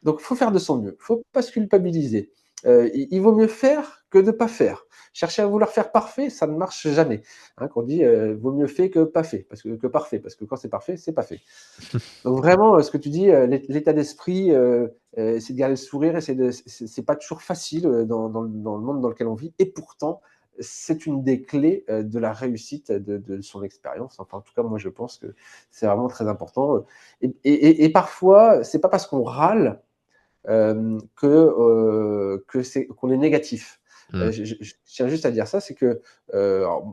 S2: Donc, il faut faire de son mieux. Il ne faut pas se culpabiliser. Il vaut mieux faire que de ne pas faire. Chercher à vouloir faire parfait, ça ne marche jamais. Hein, qu'on dit, vaut mieux fait que pas fait, que parfait, parce que quand c'est parfait, c'est pas fait. Donc vraiment, ce que tu dis, l'état d'esprit, c'est de garder le sourire et c'est pas toujours facile dans le monde dans lequel on vit. Et pourtant, c'est une des clés de la réussite de son expérience. Enfin, en tout cas, moi, je pense que c'est vraiment très important. Et parfois, c'est pas parce qu'on râle qu'on est négatif.
S1: Mm.
S2: Je tiens juste à dire ça, c'est que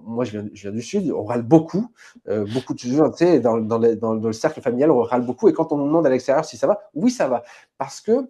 S2: moi je viens du Sud, on râle beaucoup, beaucoup de choses, tu sais, dans le cercle familial, on râle beaucoup, et quand on nous demande à l'extérieur si ça va, oui ça va, parce que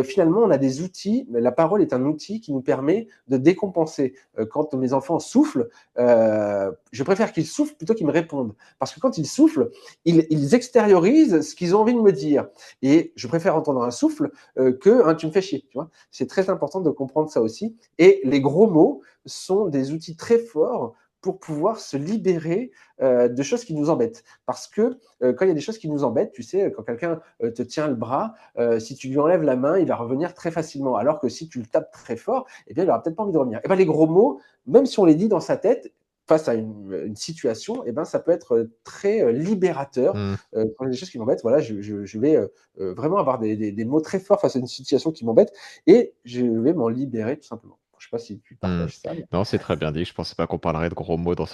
S2: finalement on a des outils, la parole est un outil qui nous permet de décompenser. Quand mes enfants soufflent, je préfère qu'ils soufflent plutôt qu'ils me répondent, parce que quand ils soufflent, ils extériorisent ce qu'ils ont envie de me dire, et je préfère entendre un souffle que tu me fais chier. Tu vois, c'est très important de comprendre ça aussi. Et les gros mots sont des outils très forts pour pouvoir se libérer de choses qui nous embêtent. Parce que quand il y a des choses qui nous embêtent, tu sais, quand quelqu'un te tient le bras, si tu lui enlèves la main, il va revenir très facilement. Alors que si tu le tapes très fort, eh bien, il n'aura peut-être pas envie de revenir. Et ben, les gros mots, même si on les dit dans sa tête, face à une situation, eh ben, ça peut être très libérateur.
S1: Mm.
S2: Quand il y a des choses qui m'embêtent, voilà, je vais vraiment avoir des mots très forts face à une situation qui m'embête et je vais m'en libérer tout simplement. Je ne sais pas si tu
S1: Mm.
S2: partages ça.
S1: Non, c'est très bien dit. Je pensais pas qu'on parlerait de gros mots dans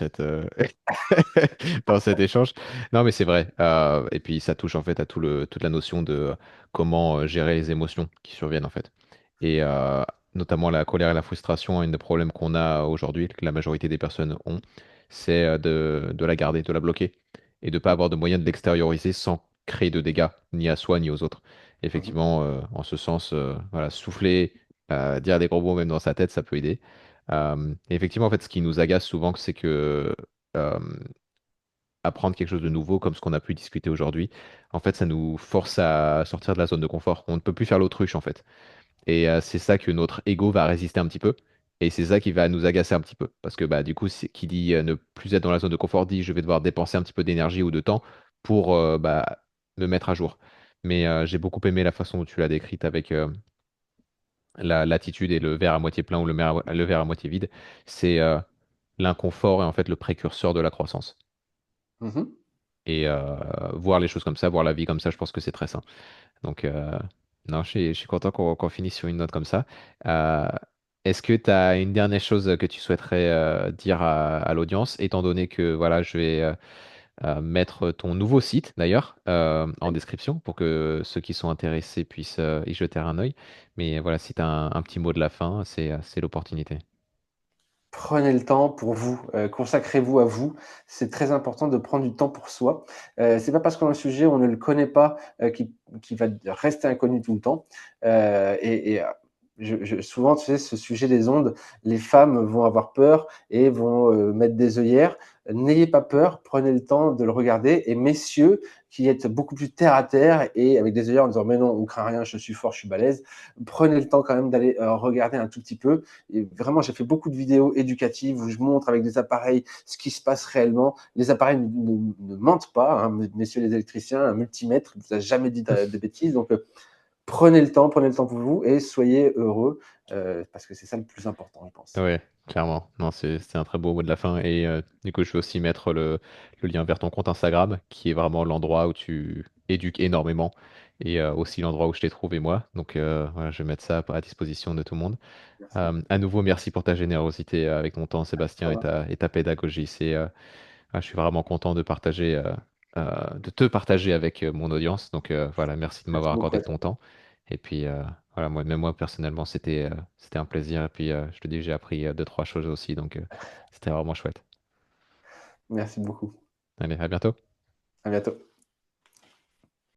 S1: dans cet échange. Non, mais c'est vrai. Et puis ça touche en fait à toute la notion de comment gérer les émotions qui surviennent en fait. Et notamment la colère et la frustration, un des problèmes qu'on a aujourd'hui, que la majorité des personnes ont, c'est de la garder, de la bloquer et de pas avoir de moyen de l'extérioriser sans créer de dégâts, ni à soi ni aux autres.
S2: Mhm.
S1: Effectivement, en ce sens, voilà, souffler, dire des gros mots même dans sa tête, ça peut aider. Et effectivement, en fait, ce qui nous agace souvent, c'est que euh, apprendre quelque chose de nouveau, comme ce qu'on a pu discuter aujourd'hui, en fait, ça nous force à sortir de la zone de confort. On ne peut plus faire l'autruche, en fait. Et c'est ça que notre ego va résister un petit peu. Et c'est ça qui va nous agacer un petit peu. Parce que bah, du coup, qui dit ne plus être dans la zone de confort dit je vais devoir dépenser un petit peu d'énergie ou de temps pour bah, me mettre à jour. Mais j'ai beaucoup aimé la façon dont tu l'as décrite avec l'attitude et le verre à moitié plein ou le verre à moitié vide. C'est l'inconfort est en fait le précurseur de la croissance.
S2: Mhm.
S1: Et voir les choses comme ça, voir la vie comme ça, je pense que c'est très sain. Donc, non, je suis content qu'on finisse sur une note comme ça. Euh, Est-ce que tu as une dernière chose que tu souhaiterais dire à l'audience, étant donné que voilà, je vais mettre ton nouveau site d'ailleurs en description pour que ceux qui sont intéressés puissent y jeter un œil. Mais voilà, si tu as un petit mot de la fin, c'est l'opportunité.
S2: Prenez le temps pour vous, consacrez-vous à vous. C'est très important de prendre du temps pour soi. C'est pas parce qu'on a un sujet, on ne le connaît pas, qui va rester inconnu tout le temps. Souvent, tu sais, ce sujet des ondes, les femmes vont avoir peur et vont mettre des œillères. N'ayez pas peur, prenez le temps de le regarder. Et messieurs, qui êtes beaucoup plus terre à terre et avec des œillères en disant mais non, on craint rien, je suis fort, je suis balèze. Prenez le temps quand même d'aller regarder un tout petit peu. Et vraiment, j'ai fait beaucoup de vidéos éducatives où je montre avec des appareils ce qui se passe réellement. Les appareils ne mentent pas, hein, messieurs les électriciens, un multimètre ne vous a jamais dit de bêtises. Donc, prenez le temps pour vous et soyez heureux parce que c'est ça le plus important, je pense.
S1: Ouais, clairement. Non, c'est un très beau mot de la fin. Et du coup, je vais aussi mettre le lien vers ton compte Instagram, qui est vraiment l'endroit où tu éduques énormément. Et aussi l'endroit où je t'ai trouvé moi. Donc voilà, je vais mettre ça à disposition de tout le monde.
S2: Merci.
S1: À nouveau, merci pour ta générosité avec ton temps, Sébastien,
S2: Ça va.
S1: et ta pédagogie. Je suis vraiment content de partager, de te partager avec mon audience. Donc voilà, merci de
S2: Merci
S1: m'avoir
S2: beaucoup
S1: accordé
S2: à
S1: de ton
S2: toi.
S1: temps. Et puis voilà, même moi personnellement, c'était un plaisir. Et puis je te dis, j'ai appris deux, trois choses aussi. Donc c'était vraiment chouette.
S2: Merci beaucoup.
S1: Allez, à bientôt.
S2: À bientôt.